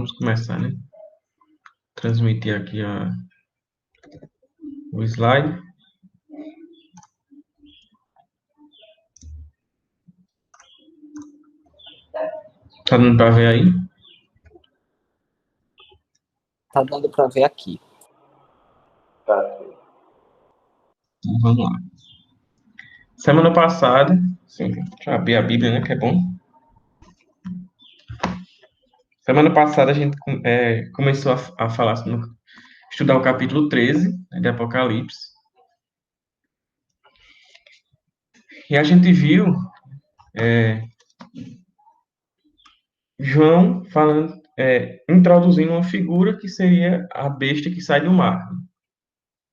vamos começar, né? Transmitir aqui o slide. Tá dando para ver aí? Tá dando para ver aqui. Então, vamos lá. Semana passada, sim, deixa eu abrir a Bíblia, né? Que é bom. Semana passada a gente começou a falar, estudar o capítulo 13, né, de Apocalipse. E a gente viu João falando, introduzindo uma figura que seria a besta que sai do mar.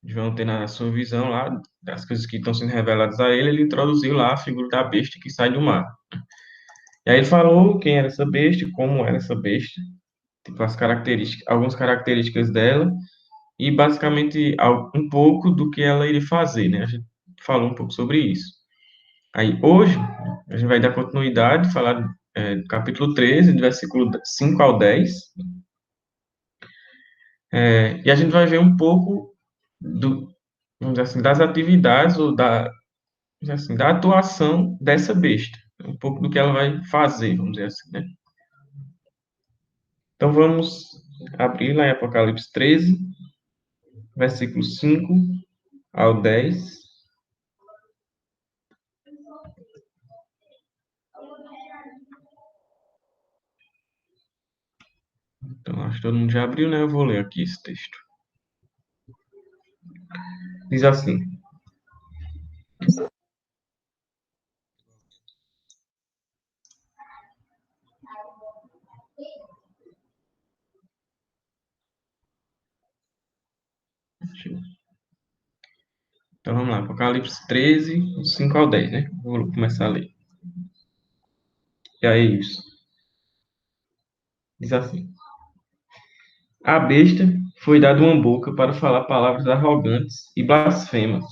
João tem na sua visão lá, das coisas que estão sendo reveladas a ele introduziu lá a figura da besta que sai do mar. E aí ele falou quem era essa besta, como era essa besta, tipo as características, algumas características dela, e basicamente um pouco do que ela iria fazer, né? A gente falou um pouco sobre isso. Aí hoje, a gente vai dar continuidade, falar do capítulo 13, do versículo 5 ao 10, e a gente vai ver um pouco vamos dizer assim, das atividades ou assim, da atuação dessa besta, um pouco do que ela vai fazer, vamos dizer assim, né? Então vamos abrir lá em Apocalipse 13, versículos 5 ao 10. Então acho que todo mundo já abriu, né? Eu vou ler aqui esse texto. Diz assim: Então vamos lá, Apocalipse 13, 5 ao 10, né? Vou começar a ler. E aí é isso. Diz assim: A besta foi dada uma boca para falar palavras arrogantes e blasfemas.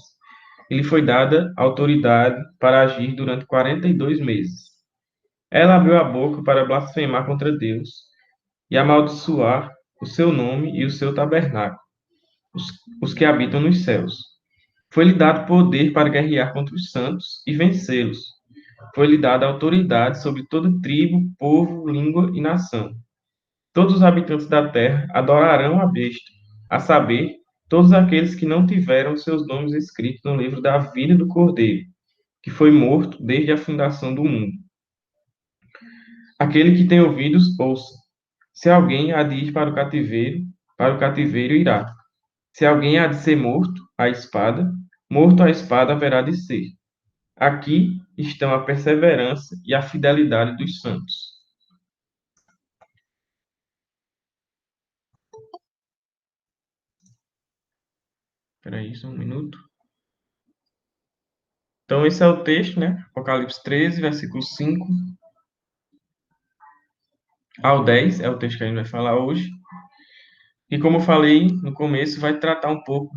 Ele foi dada autoridade para agir durante 42 meses. Ela abriu a boca para blasfemar contra Deus e amaldiçoar o seu nome e o seu tabernáculo, os que habitam nos céus. Foi-lhe dado poder para guerrear contra os santos e vencê-los. Foi-lhe dada autoridade sobre toda tribo, povo, língua e nação. Todos os habitantes da terra adorarão a besta, a saber, todos aqueles que não tiveram seus nomes escritos no livro da vida do Cordeiro, que foi morto desde a fundação do mundo. Aquele que tem ouvidos, ouça. Se alguém há de ir para o cativeiro irá. Se alguém há de ser morto à espada haverá de ser. Aqui estão a perseverança e a fidelidade dos santos. Espera aí, só um minuto. Então, esse é o texto, né? Apocalipse 13, versículo 5 ao 10, é o texto que a gente vai falar hoje. E como eu falei no começo, vai tratar um pouco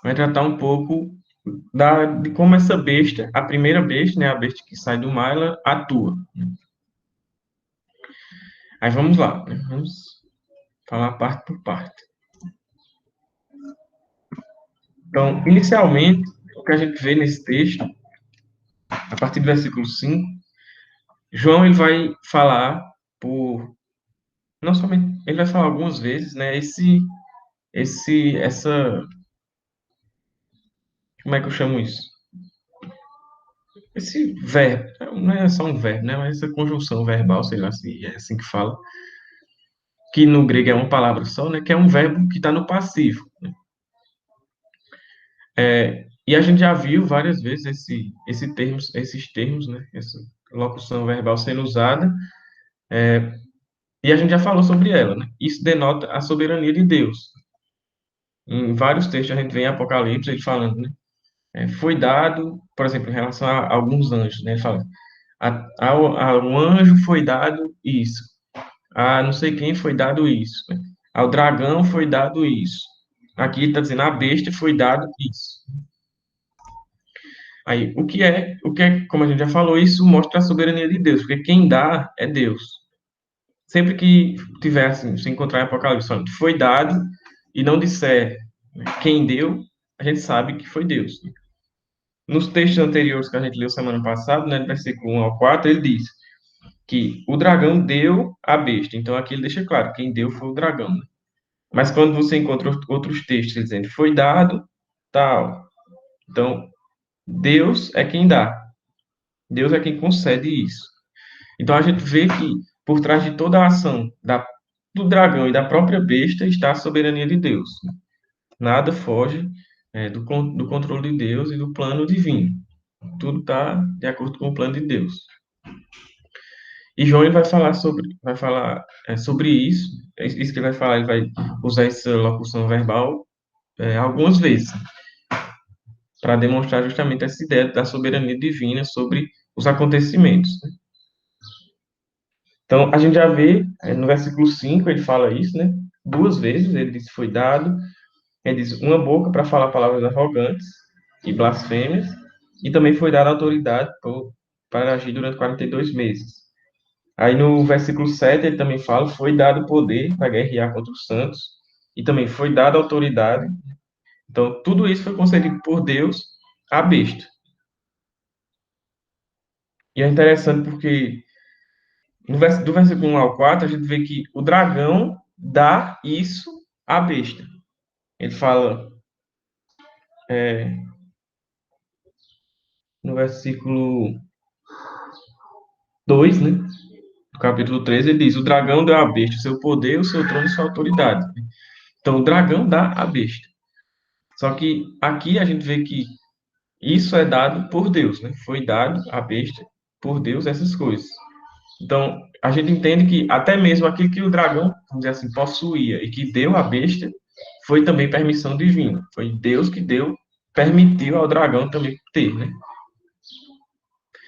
vai tratar um pouco de como essa besta, a primeira besta, né, a besta que sai do mar, ela atua. Aí vamos lá, né? Vamos falar parte por parte. Então, inicialmente, o que a gente vê nesse texto, a partir do versículo 5, João ele vai falar não somente, ele vai falar algumas vezes, né, essa, como é que eu chamo isso? Esse verbo, não é só um verbo, né, mas essa conjunção verbal, sei lá se é assim que fala, que no grego é uma palavra só, né, que é um verbo que está no passivo. E a gente já viu várias vezes esses termos, né, essa locução verbal sendo usada, e a gente já falou sobre ela, né? Isso denota a soberania de Deus. Em vários textos a gente vê em Apocalipse ele falando, né? Foi dado, por exemplo, em relação a alguns anjos, né? Ele fala, a um anjo foi dado isso, a não sei quem foi dado isso, né? Ao dragão foi dado isso. Aqui está dizendo, a besta foi dado isso. Aí, como a gente já falou, isso mostra a soberania de Deus, porque quem dá é Deus. Sempre que tiver assim, se encontrar em Apocalipse, falando, foi dado, e não disser quem deu, a gente sabe que foi Deus. Nos textos anteriores que a gente leu semana passada, né, do versículo 1 ao 4, ele diz que o dragão deu a besta. Então aqui ele deixa claro, quem deu foi o dragão, né? Mas quando você encontra outros textos dizendo foi dado, tal. Então, Deus é quem dá. Deus é quem concede isso. Então a gente vê que por trás de toda a ação do dragão e da própria besta está a soberania de Deus. Nada foge do controle de Deus e do plano divino. Tudo está de acordo com o plano de Deus. E João ele vai falar sobre isso. Isso que ele vai falar, ele vai usar essa locução verbal algumas vezes para demonstrar justamente essa ideia da soberania divina sobre os acontecimentos. Então, a gente já vê, no versículo 5 ele fala isso, né? Duas vezes, ele diz, foi dado, ele diz, uma boca para falar palavras arrogantes e blasfêmias, e também foi dada autoridade para agir durante 42 meses. Aí no versículo 7 ele também fala, foi dado poder para guerrear contra os santos, e também foi dada autoridade. Então, tudo isso foi concedido por Deus à besta. E é interessante porque do versículo 1 ao 4, a gente vê que o dragão dá isso à besta. Ele fala, é, no versículo 2, né? Do capítulo 13, ele diz: o dragão deu à besta o seu poder, o seu trono e sua autoridade. Então, o dragão dá à besta. Só que aqui a gente vê que isso é dado por Deus, né? Foi dado à besta por Deus essas coisas. Então, a gente entende que até mesmo aquilo que o dragão, vamos dizer assim, possuía e que deu à besta, foi também permissão divina. Foi Deus que deu, permitiu ao dragão também ter, né?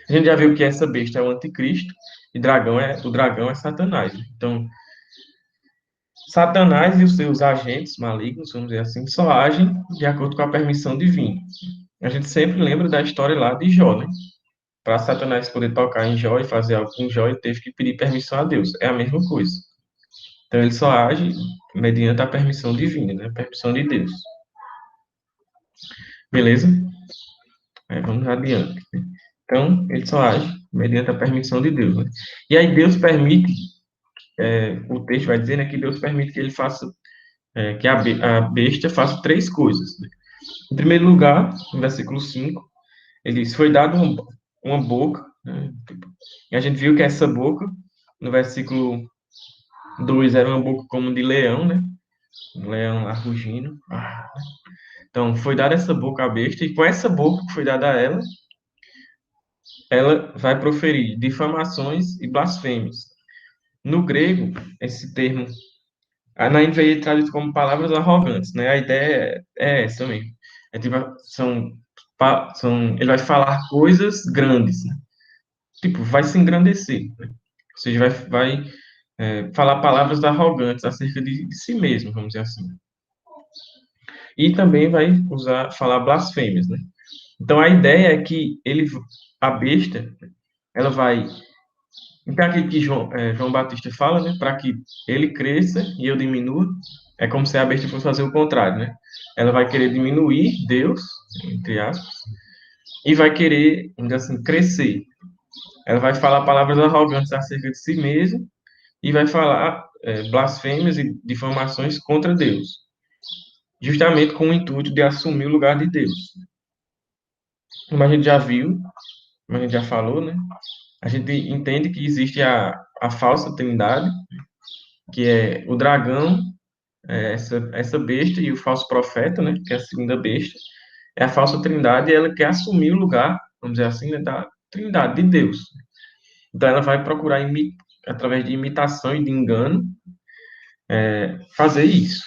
A gente já viu que essa besta é o anticristo e o dragão é Satanás. Então, Satanás e os seus agentes malignos, vamos dizer assim, só agem de acordo com a permissão divina. A gente sempre lembra da história lá de Jó, né? Para Satanás poder tocar em Jó e fazer algo com Jó, ele teve que pedir permissão a Deus. É a mesma coisa. Então, ele só age mediante a permissão divina, né? A permissão de Deus. Beleza? Vamos adiante. Então, ele só age mediante a permissão de Deus, né? E aí Deus permite, o texto vai dizer, né, que Deus permite que ele faça, que a besta faça três coisas, né? Em primeiro lugar, no versículo 5, ele diz, foi dado uma boca, né? E a gente viu que essa boca, no versículo 2, era uma boca como de leão, né? Um leão lá rugindo. Então, foi dada essa boca à besta, e com essa boca que foi dada a ela, ela vai proferir difamações e blasfêmias. No grego, esse termo, na NVI ele traduz como palavras arrogantes, né? A ideia é essa mesmo. Tipo, ele vai falar coisas grandes, né? Tipo, vai se engrandecer, né? Ou seja, vai falar palavras arrogantes acerca de si mesmo, vamos dizer assim. E também vai falar blasfêmias, né? Então a ideia é que a besta, ela vai. Então aquilo que João Batista fala, né? Para que ele cresça e eu diminua, é como se a besta fosse fazer o contrário, né? Ela vai querer diminuir Deus, entre aspas, e vai querer, ainda assim, crescer. Ela vai falar palavras arrogantes acerca de si mesma e vai falar blasfêmias e difamações contra Deus, justamente com o intuito de assumir o lugar de Deus. Como a gente já viu, como a gente já falou, né? A gente entende que existe a falsa trindade, que é o dragão, essa besta e o falso profeta, né? Que é a segunda besta. É a falsa trindade e ela quer assumir o lugar, vamos dizer assim, né, da trindade de Deus. Então ela vai procurar, através de imitação e de engano, fazer isso.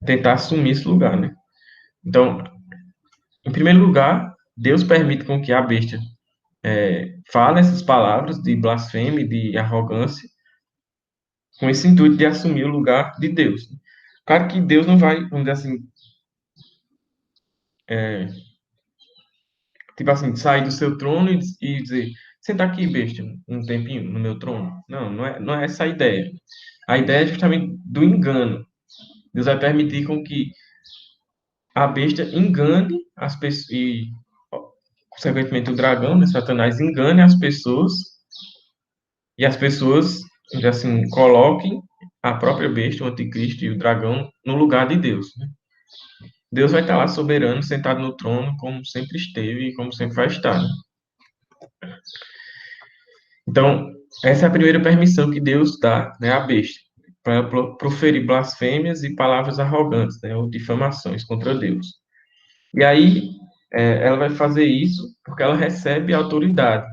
Tentar assumir esse lugar, né? Então, em primeiro lugar, Deus permite com que a besta fale essas palavras de blasfêmia e de arrogância, com esse intuito de assumir o lugar de Deus. Claro que Deus não vai, vamos dizer assim, Tipo assim, sair do seu trono e dizer, senta aqui, besta, um tempinho no meu trono. Não, não é essa a ideia. A ideia é justamente do engano. Deus vai permitir com que a besta engane as pessoas e, consequentemente, o dragão, né, Satanás, engane as pessoas e as pessoas, assim, coloquem a própria besta, o anticristo e o dragão no lugar de Deus, né? Deus vai estar lá soberano, sentado no trono, como sempre esteve e como sempre vai estar, né? Então, essa é a primeira permissão que Deus dá, né, à besta, para proferir blasfêmias e palavras arrogantes, né, ou difamações contra Deus. E aí, ela vai fazer isso porque ela recebe autoridade.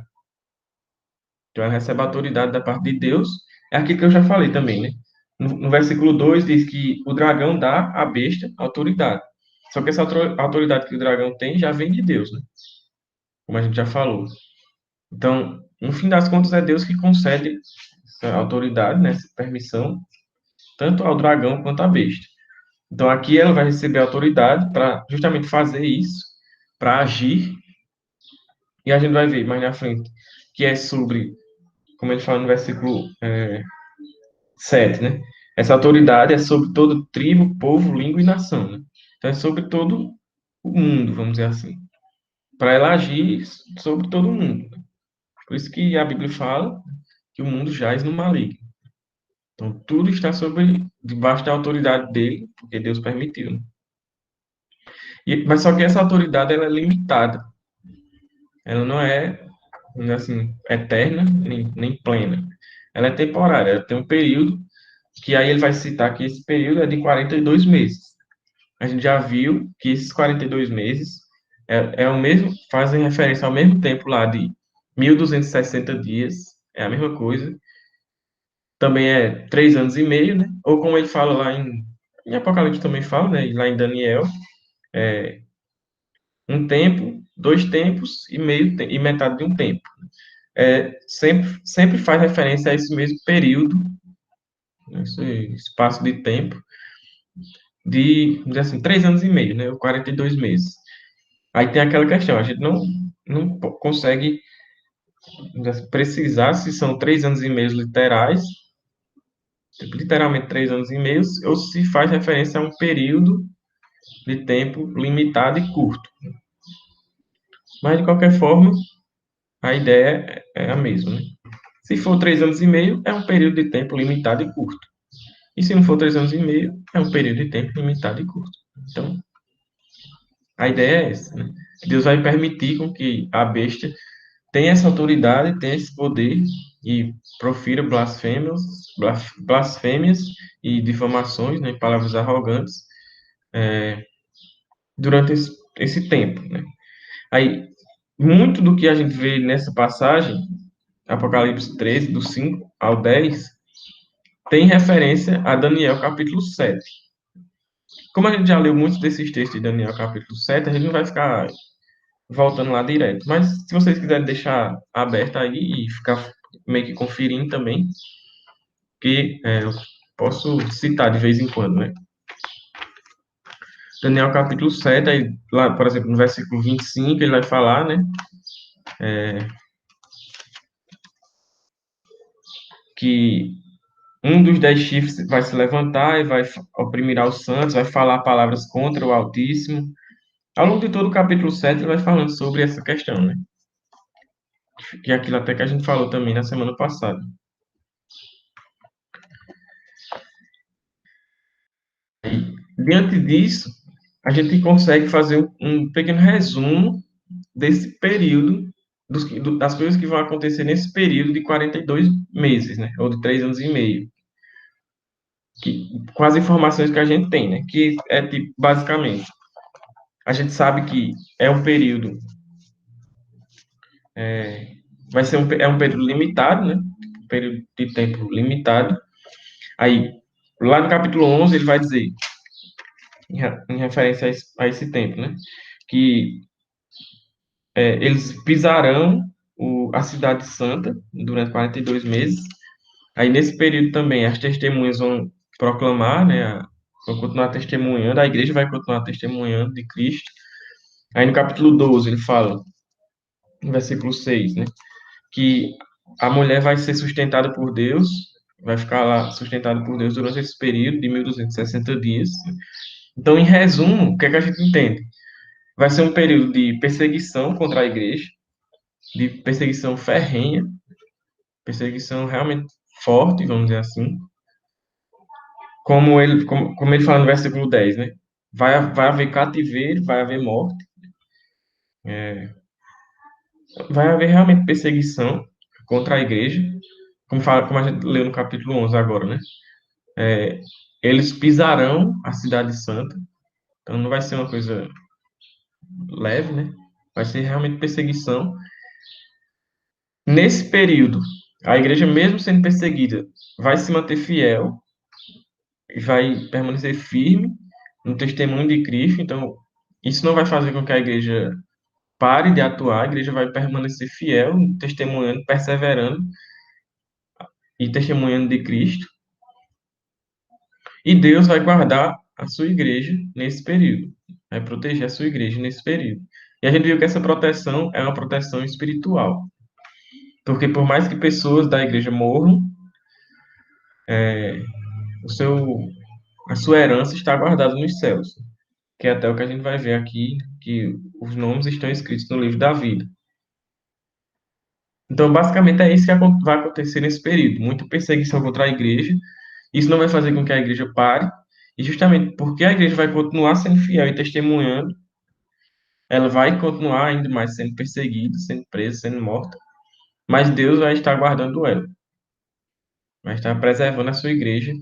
Então, ela recebe autoridade da parte de Deus. É aquilo que eu já falei também, né? No versículo 2 diz que o dragão dá à besta autoridade. Só que essa autoridade que o dragão tem já vem de Deus, né? Como a gente já falou. Então, no fim das contas, é Deus que concede essa autoridade, né, essa permissão, tanto ao dragão quanto à besta. Então, aqui ela vai receber autoridade para justamente fazer isso, para agir, e a gente vai ver mais na frente que é sobre, como ele fala no versículo 7, né? Essa autoridade é sobre todo tribo, povo, língua e nação, né? Então, é sobre todo o mundo, vamos dizer assim, para ela agir sobre todo mundo. Por isso que a Bíblia fala que o mundo jaz no maligno. Então, tudo está debaixo da autoridade dele, porque Deus permitiu, né? Mas só que essa autoridade ela é limitada. Ela não é, vamos dizer assim, eterna, nem plena. Ela é temporária. Ela tem um período, que aí ele vai citar que esse período é de 42 meses. A gente já viu que esses 42 meses é o mesmo, fazem referência ao mesmo tempo lá de 1.260 dias. É a mesma coisa. Também é 3 anos e meio, né? Ou como ele fala lá em Apocalipse também fala, né? E lá em Daniel, um tempo, dois tempos e e metade de um tempo. Sempre faz referência a esse mesmo período, né, esse espaço de tempo de, vamos dizer assim, 3 anos e meio, né? Ou 42 meses. Aí tem aquela questão, a gente não consegue, vamos dizer assim, precisar se são 3 anos e meio literais, tipo, literalmente 3 anos e meio, ou se faz referência a um período de tempo limitado e curto. Mas, de qualquer forma, a ideia é a mesma, né? Se for 3 anos e meio, é um período de tempo limitado e curto. E se não for 3 anos e meio, é um período de tempo limitado e curto. Então, a ideia é essa, né? Deus vai permitir com que a besta tenha essa autoridade, tenha esse poder e profira blasfêmias e difamações, né, palavras arrogantes, durante esse tempo, né? Aí, muito do que a gente vê nessa passagem, Apocalipse 13, do 5 ao 10, tem referência a Daniel capítulo 7. Como a gente já leu muitos desses textos de Daniel capítulo 7, a gente não vai ficar voltando lá direto. Mas se vocês quiserem deixar aberto aí e ficar meio que conferindo também, que eu posso citar de vez em quando, né? Daniel capítulo 7, aí, lá, por exemplo, no versículo 25, ele vai falar, né? Que um dos 10 chifres vai se levantar e vai oprimir aos santos, vai falar palavras contra o Altíssimo. Ao longo de todo o capítulo 7, ele vai falando sobre essa questão, né? Que é aquilo até que a gente falou também na semana passada. Diante disso, a gente consegue fazer um pequeno resumo desse período, das coisas que vão acontecer nesse período de 42 meses, né? Ou de 3 anos e meio. Com as informações que a gente tem, né? Que é, tipo, basicamente, a gente sabe que é um período, é um período limitado, né? Um período de tempo limitado. Aí, lá no capítulo 11, ele vai dizer, em referência a esse tempo, né? Que eles pisarão a cidade santa durante 42 meses. Aí, nesse período também, as testemunhas vão proclamar, né? Vão continuar testemunhando, a igreja vai continuar testemunhando de Cristo. Aí, no capítulo 12, ele fala no versículo 6, né? Que a mulher vai ser sustentada por Deus, vai ficar lá sustentada por Deus durante esse período de 1260 dias. Então, em resumo, o que é que a gente entende? Vai ser um período de perseguição contra a igreja, de perseguição ferrenha, perseguição realmente forte, vamos dizer assim, como ele fala no versículo 10, né? Vai haver cativeiro, vai haver morte, vai haver realmente perseguição contra a igreja, como a gente leu no capítulo 11 agora, né? Eles pisarão a cidade santa, então não vai ser uma coisa leve, né? Vai ser realmente perseguição. Nesse período, a igreja, mesmo sendo perseguida, vai se manter fiel e vai permanecer firme no testemunho de Cristo. Então, isso não vai fazer com que a igreja pare de atuar, a igreja vai permanecer fiel, testemunhando, perseverando e testemunhando de Cristo. E Deus vai guardar a sua igreja nesse período, vai proteger a sua igreja nesse período. E a gente viu que essa proteção é uma proteção espiritual, porque por mais que pessoas da igreja morram, o seu, a sua herança está guardada nos céus, que é até o que a gente vai ver aqui, que os nomes estão escritos no livro da vida. Então, basicamente, é isso que vai acontecer nesse período. Muita perseguição contra a igreja. Isso não vai fazer com que a igreja pare. E justamente porque a igreja vai continuar sendo fiel e testemunhando, ela vai continuar ainda mais sendo perseguida, sendo presa, sendo morta. Mas Deus vai estar guardando ela. Vai estar preservando a sua igreja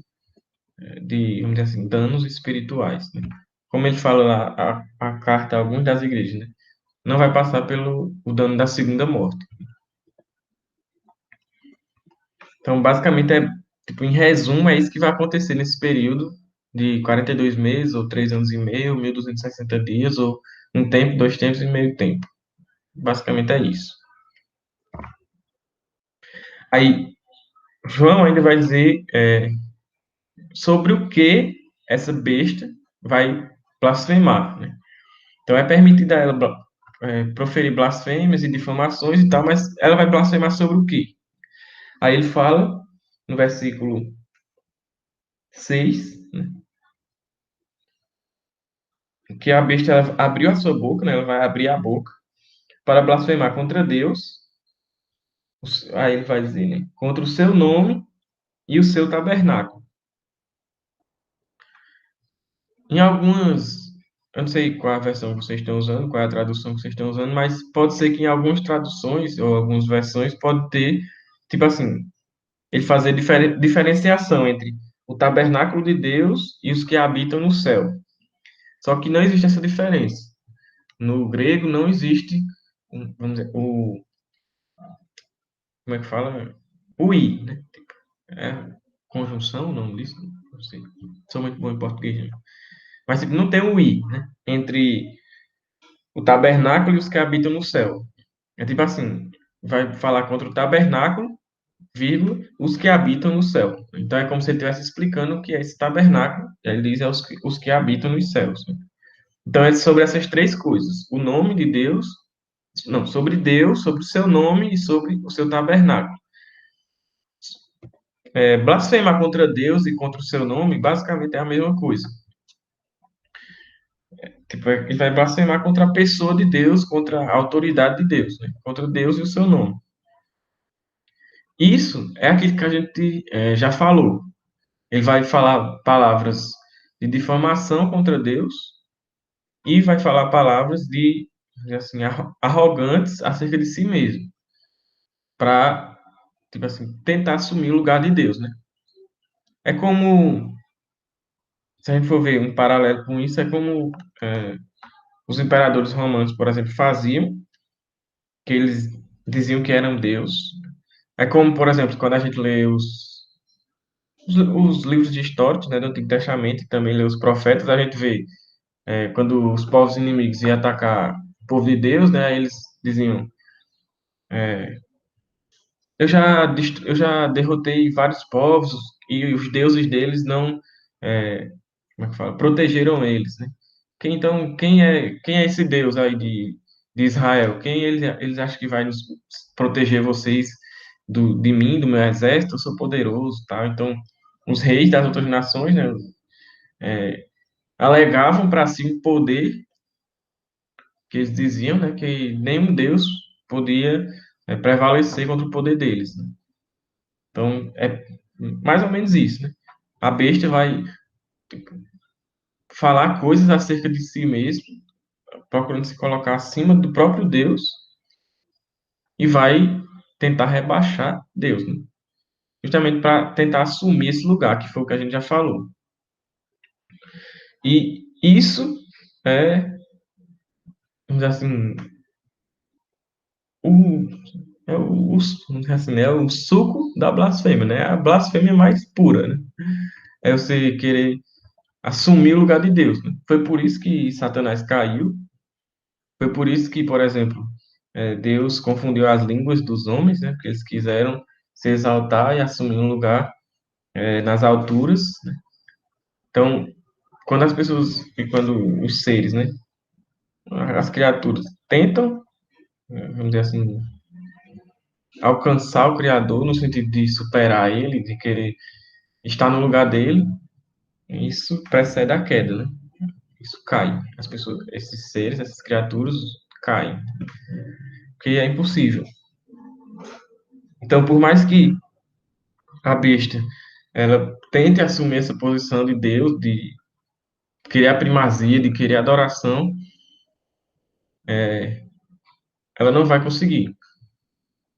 de, vamos dizer assim, danos espirituais, né? Como ele fala lá, a carta a algumas das igrejas, né? Não vai passar pelo o dano da segunda morte. Então, basicamente, tipo, em resumo, é isso que vai acontecer nesse período de 42 meses, ou 3 anos e meio, 1260 dias, ou um tempo, 2 tempos e meio tempo. Basicamente é isso. Aí, João ainda vai dizer sobre o que essa besta vai blasfemar, né? Então, é permitida a ela proferir blasfêmias e difamações e tal, mas ela vai blasfemar sobre o quê? Aí ele fala, no versículo 6, né, que a besta ela abriu a sua boca, né, ela vai abrir a boca para blasfemar contra Deus. Aí ele vai dizer, né, contra o seu nome e o seu tabernáculo. Em algumas, eu não sei qual a versão que vocês estão usando, qual é a tradução que vocês estão usando, mas pode ser que em algumas traduções ou algumas versões pode ter, tipo assim, ele fazer diferenciação entre o tabernáculo de Deus e os que habitam no céu. Só que não existe essa diferença. No grego não existe, vamos dizer, como é que fala? O i, né? É conjunção, não disso, não sei. Sou muito bom em português, né? Mas tipo, não tem o i, né? Entre o tabernáculo e os que habitam no céu. É tipo assim, vai falar contra o tabernáculo, vírgula, os que habitam no céu. Então é como se ele estivesse explicando o que é esse tabernáculo. E aí ele diz os que habitam nos céus, né? Então é sobre essas três coisas: o nome de Deus, não, sobre Deus, sobre o seu nome e sobre o seu tabernáculo. Blasfemar contra Deus e contra o seu nome, basicamente é a mesma coisa. Tipo, ele vai blasfemar contra a pessoa de Deus, contra a autoridade de Deus, né? Contra Deus e o seu nome. Isso é aquilo que a gente já falou. Ele vai falar palavras de difamação contra Deus e vai falar palavras de, assim, arrogantes acerca de si mesmo, para, tipo assim, tentar assumir o lugar de Deus, né? É como, se a gente for ver um paralelo com isso, é como é, os imperadores romanos, por exemplo, faziam, que eles diziam que eram Deus. É como, por exemplo, quando a gente lê os livros de história, né, do Antigo Testamento, e também lê os profetas, a gente vê quando os povos inimigos iam atacar o povo de Deus, né, eles diziam, eu já derrotei vários povos e os deuses deles não, é, como é que fala, protegeram eles, né? Então, quem é esse Deus aí de Israel, quem eles acham que vai nos proteger vocês de mim, do meu exército? Eu sou poderoso, tá? Então, os reis das outras nações, né, alegavam para si um poder que eles diziam, né, que nenhum Deus podia prevalecer contra o poder deles, né? Então, é mais ou menos isso, né? A besta vai falar coisas acerca de si mesmo, procurando se colocar acima do próprio Deus e vai tentar rebaixar Deus, né? Justamente para tentar assumir esse lugar, que foi o que a gente já falou. E isso é, vamos dizer assim, o, vamos dizer assim, né, é o suco da blasfêmia, né? A blasfêmia mais pura, né? É você querer assumir o lugar de Deus, né? Foi por isso que Satanás caiu. Foi por isso que, por exemplo, Deus confundiu as línguas dos homens, né? Porque eles quiseram se exaltar e assumir um lugar nas alturas, né? Então, quando as pessoas, e quando os seres, né? As criaturas tentam, vamos dizer assim, alcançar o Criador no sentido de superar ele, de querer estar no lugar dele, isso precede a queda, né? Isso cai. As pessoas, esses seres, essas criaturas caem, porque é impossível. Então, por mais que a besta ela tente assumir essa posição de Deus, de querer a primazia, de querer a adoração, ela não vai conseguir.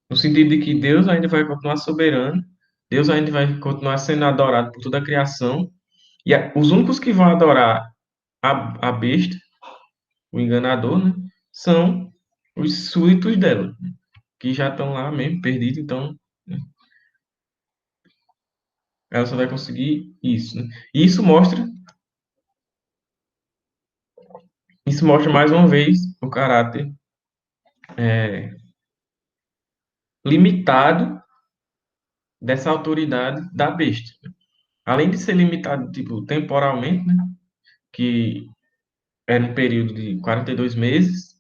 No sentido de que Deus ainda vai continuar soberano, Deus ainda vai continuar sendo adorado por toda a criação, e os únicos que vão adorar a besta, o enganador, né, são os súditos dela, que já estão lá mesmo, perdidos, então né, ela só vai conseguir isso, né? E isso mostra mais uma vez o caráter limitado dessa autoridade da besta. Além de ser limitado, tipo, temporalmente, né, que era um período de 42 meses,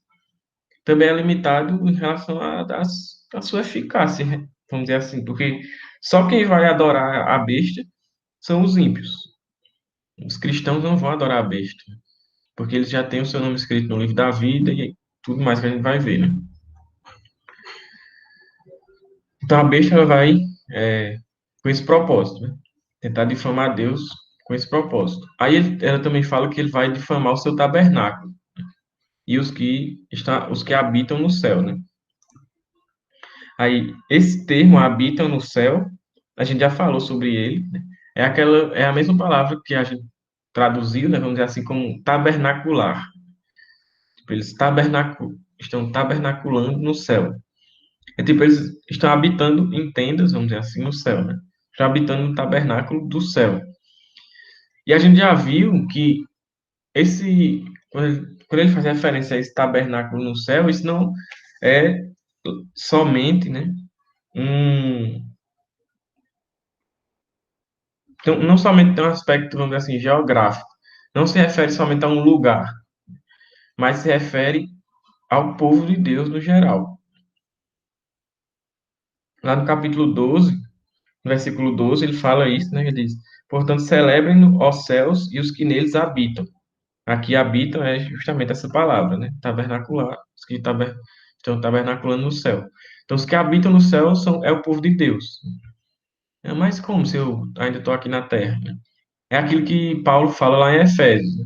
também é limitado em relação à sua eficácia, né, vamos dizer assim, porque só quem vai adorar a besta são os ímpios. Os cristãos não vão adorar a besta, porque eles já têm o seu nome escrito no livro da vida e tudo mais que a gente vai ver, né? Então a besta ela vai com esse propósito, né? Tentar difamar Deus com esse propósito. Aí ela também fala que ele vai difamar o seu tabernáculo e os que habitam no céu, né? Aí esse termo habitam no céu, a gente já falou sobre ele, né? É a mesma palavra que a gente traduziu, né? Vamos dizer assim como tabernacular. Tipo, estão tabernaculando no céu. É tipo, eles estão habitando em tendas, vamos dizer assim, no céu, né? Estão habitando no tabernáculo do céu. E a gente já viu que quando ele faz referência a esse tabernáculo no céu, isso não é somente, né, um, então, não somente tem um aspecto, vamos dizer assim, geográfico. Não se refere somente a um lugar, mas se refere ao povo de Deus no geral. Lá no capítulo 12, no versículo 12, ele fala isso, né? Ele diz: portanto, celebrem os céus e os que neles habitam. Aqui habitam é justamente essa palavra, né? Tabernacular, os que estão tabernaculando no céu. Então, os que habitam no céu é o povo de Deus. Mas como se eu ainda estou aqui na terra, né? É aquilo que Paulo fala lá em Efésios, né?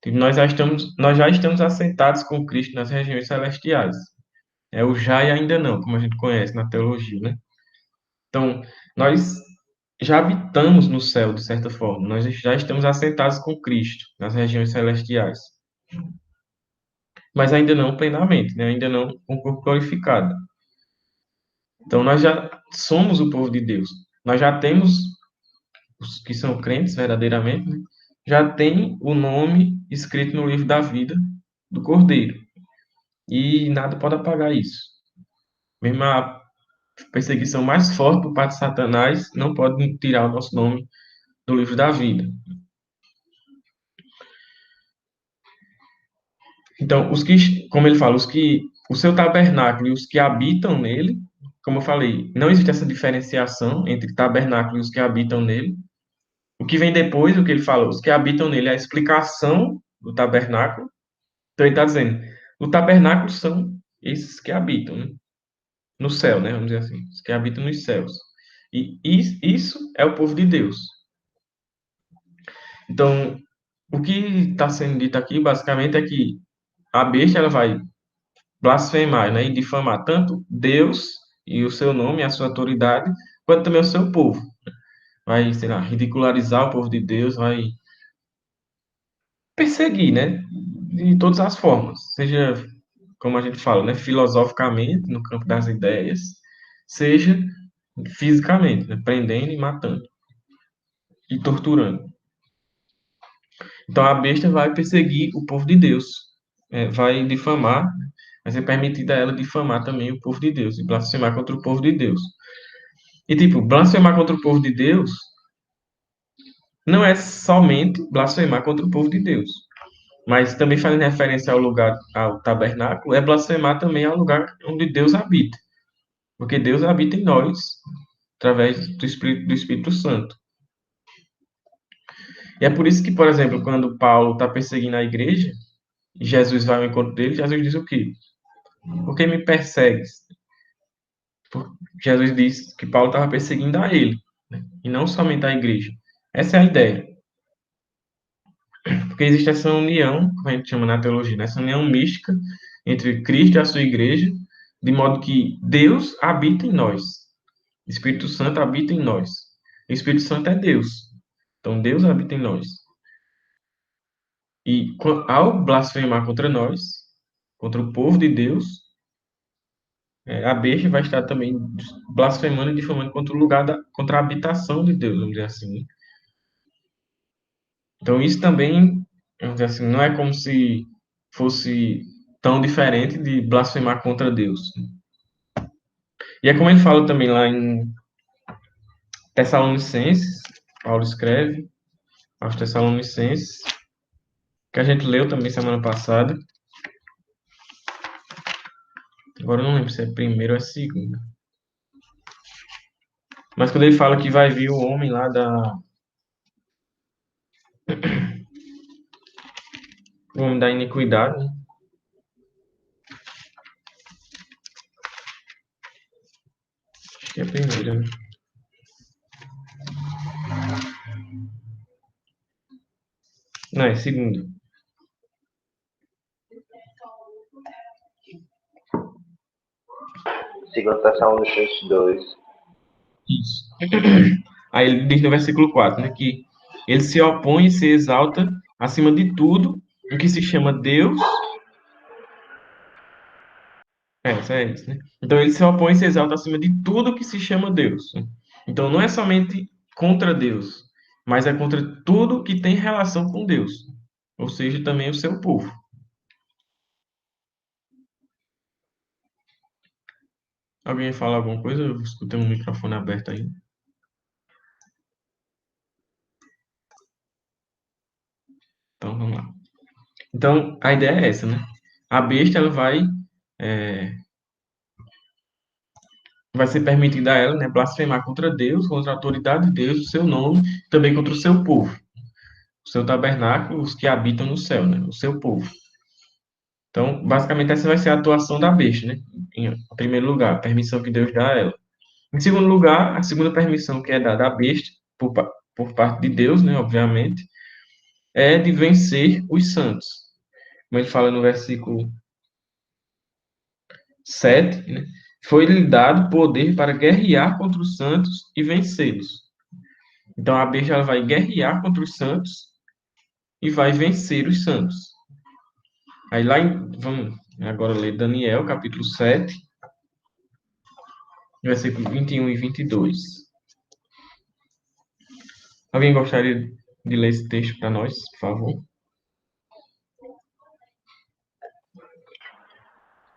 Tipo, nós já estamos assentados com Cristo nas regiões celestiais. É o já e ainda não, como a gente conhece na teologia, né? Então, nós já habitamos no céu, de certa forma. Nós já estamos assentados com Cristo nas regiões celestiais. Mas ainda não plenamente, né? Ainda não com o corpo glorificado. Então, nós já somos o povo de Deus. Nós já temos, os que são crentes verdadeiramente, né? Já tem o nome escrito no livro da vida do Cordeiro. E nada pode apagar isso. Mesmo a perseguição mais forte por parte de Satanás não pode tirar o nosso nome do livro da vida. Então, como ele fala, o seu tabernáculo e os que habitam nele, como eu falei, não existe essa diferenciação entre tabernáculo e os que habitam nele. O que vem depois, o que ele fala, os que habitam nele, é a explicação do tabernáculo. Então, ele está dizendo, o tabernáculo são esses que habitam, né? No céu, né? Vamos dizer assim, os que habitam nos céus. E isso é o povo de Deus. Então, o que está sendo dito aqui, basicamente, é que a besta ela vai blasfemar, né, e difamar tanto Deus e o seu nome, a sua autoridade, quanto também o seu povo. Vai, sei lá, ridicularizar o povo de Deus, vai perseguir, né, de todas as formas, seja, como a gente fala, né, filosoficamente, no campo das ideias, seja fisicamente, né, prendendo e matando e torturando. Então a besta vai perseguir o povo de Deus, vai difamar, vai ser permitida a ela difamar também o povo de Deus e blasfemar contra o povo de Deus. E, tipo, blasfemar contra o povo de Deus não é somente blasfemar contra o povo de Deus, mas também fazendo referência ao lugar, ao tabernáculo, é blasfemar também ao lugar onde Deus habita, porque Deus habita em nós, através do Espírito Santo. E é por isso que, por exemplo, quando Paulo está perseguindo a igreja, e Jesus vai ao encontro dele, Jesus diz o quê? Por que me persegues? Jesus diz que Paulo estava perseguindo a ele, né? E não somente a igreja. Essa é a ideia. Porque existe essa união, como a gente chama na teologia, né? Essa união mística entre Cristo e a sua igreja, de modo que Deus habita em nós. O Espírito Santo habita em nós. O Espírito Santo é Deus. Então Deus habita em nós. E ao blasfemar contra nós, contra o povo de Deus, a besta vai estar também blasfemando e difamando contra o lugar contra a habitação de Deus, vamos dizer assim. Então isso também, vamos dizer assim, não é como se fosse tão diferente de blasfemar contra Deus. E é como ele fala também lá em Tessalonicenses, Paulo escreve aos Tessalonicenses, que a gente leu também semana passada. Agora eu não lembro se é primeiro ou é segundo. Mas quando ele fala que vai vir o homem lá o homem da iniquidade, né? Acho que é primeiro, né? Não, é segundo. Segundo Tessalonicenses 2. Isso. Aí ele diz no versículo 4, né, que ele se opõe e se exalta acima de tudo o que se chama Deus. Isso é isso, né? Então ele se opõe e se exalta acima de tudo o que se chama Deus, né? Então não é somente contra Deus, mas é contra tudo que tem relação com Deus, ou seja, também o seu povo. Alguém fala alguma coisa? Eu escutei um microfone aberto aí. Então vamos lá. Então a ideia é essa, né? A besta ela vai ser permitida a ela, né, blasfemar contra Deus, contra a autoridade de Deus, o seu nome, também contra o seu povo, o seu tabernáculo, os que habitam no céu, né, o seu povo. Então, basicamente, essa vai ser a atuação da besta, né? Em primeiro lugar, a permissão que Deus dá a ela. Em segundo lugar, a segunda permissão que é dada à besta, por parte de Deus, né, obviamente, é de vencer os santos. Como ele fala no versículo 7, né? Foi-lhe dado poder para guerrear contra os santos e vencê-los. Então a besta ela vai guerrear contra os santos e vai vencer os santos. Aí vamos agora ler Daniel, capítulo 7, versículo 21 e 22. Alguém gostaria de ler esse texto para nós, por favor?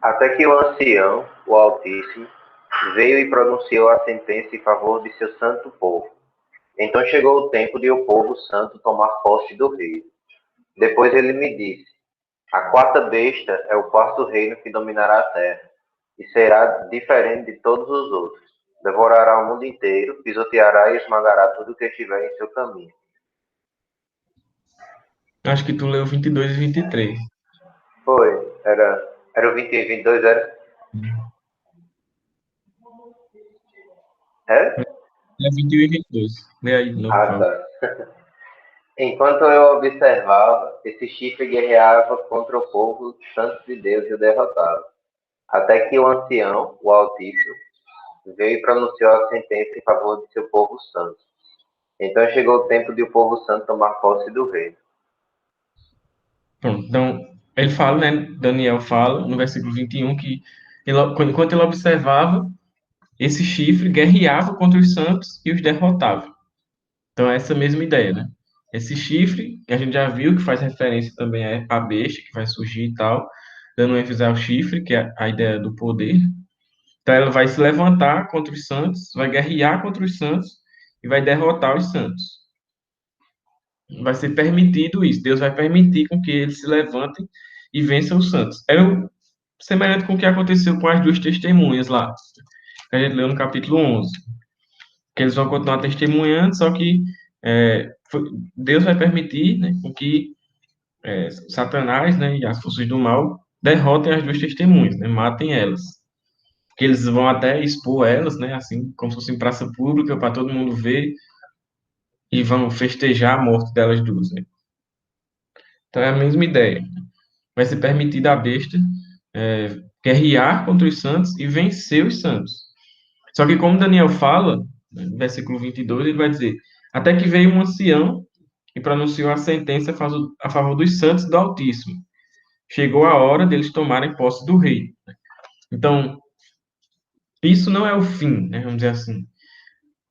Até que o ancião, o Altíssimo, veio e pronunciou a sentença em favor de seu santo povo. Então chegou o tempo de o povo santo tomar posse do rei. Depois ele me disse: A quarta besta é o quarto reino que dominará a terra, e será diferente de todos os outros. Devorará o mundo inteiro, pisoteará e esmagará tudo que estiver em seu caminho. Acho que tu leu 22 e 23. Foi, era o 21 e 22, era? É? É 21 e 22. Lê aí de novo, por Ah, favor. tá. Enquanto eu observava, esse chifre guerreava contra o povo santo de Deus e o derrotava. Até que o ancião, o Altíssimo, veio e pronunciou a sentença em favor de seu povo santo. Então chegou o tempo de o povo santo tomar posse do reino. Pronto. Então, ele fala, né? Daniel fala no versículo 21 que enquanto ele observava, esse chifre guerreava contra os santos e os derrotava. Então, é essa mesma ideia, né? Esse chifre, que a gente já viu que faz referência também à besta que vai surgir e tal, dando ênfase ao chifre, que é a ideia do poder. Então, ela vai se levantar contra os santos, vai guerrear contra os santos e vai derrotar os santos. Vai ser permitido isso. Deus vai permitir com que eles se levantem e vençam os santos. Semelhante com o que aconteceu com as duas testemunhas lá, que a gente leu no capítulo 11. Que eles vão continuar testemunhando, só que Deus vai permitir, né, com que Satanás, né, e as forças do mal derrotem as duas testemunhas, né, matem elas. Que eles vão até expor elas, né, assim, como se fosse em praça pública, para todo mundo ver, e vão festejar a morte delas duas, né? Então é a mesma ideia. Vai ser permitida a besta guerrear contra os santos e vencer os santos. Só que como Daniel fala, né, no versículo 22, ele vai dizer, até que veio um ancião e pronunciou a sentença a favor dos santos do Altíssimo. Chegou a hora deles tomarem posse do rei. Então, isso não é o fim, né, vamos dizer assim.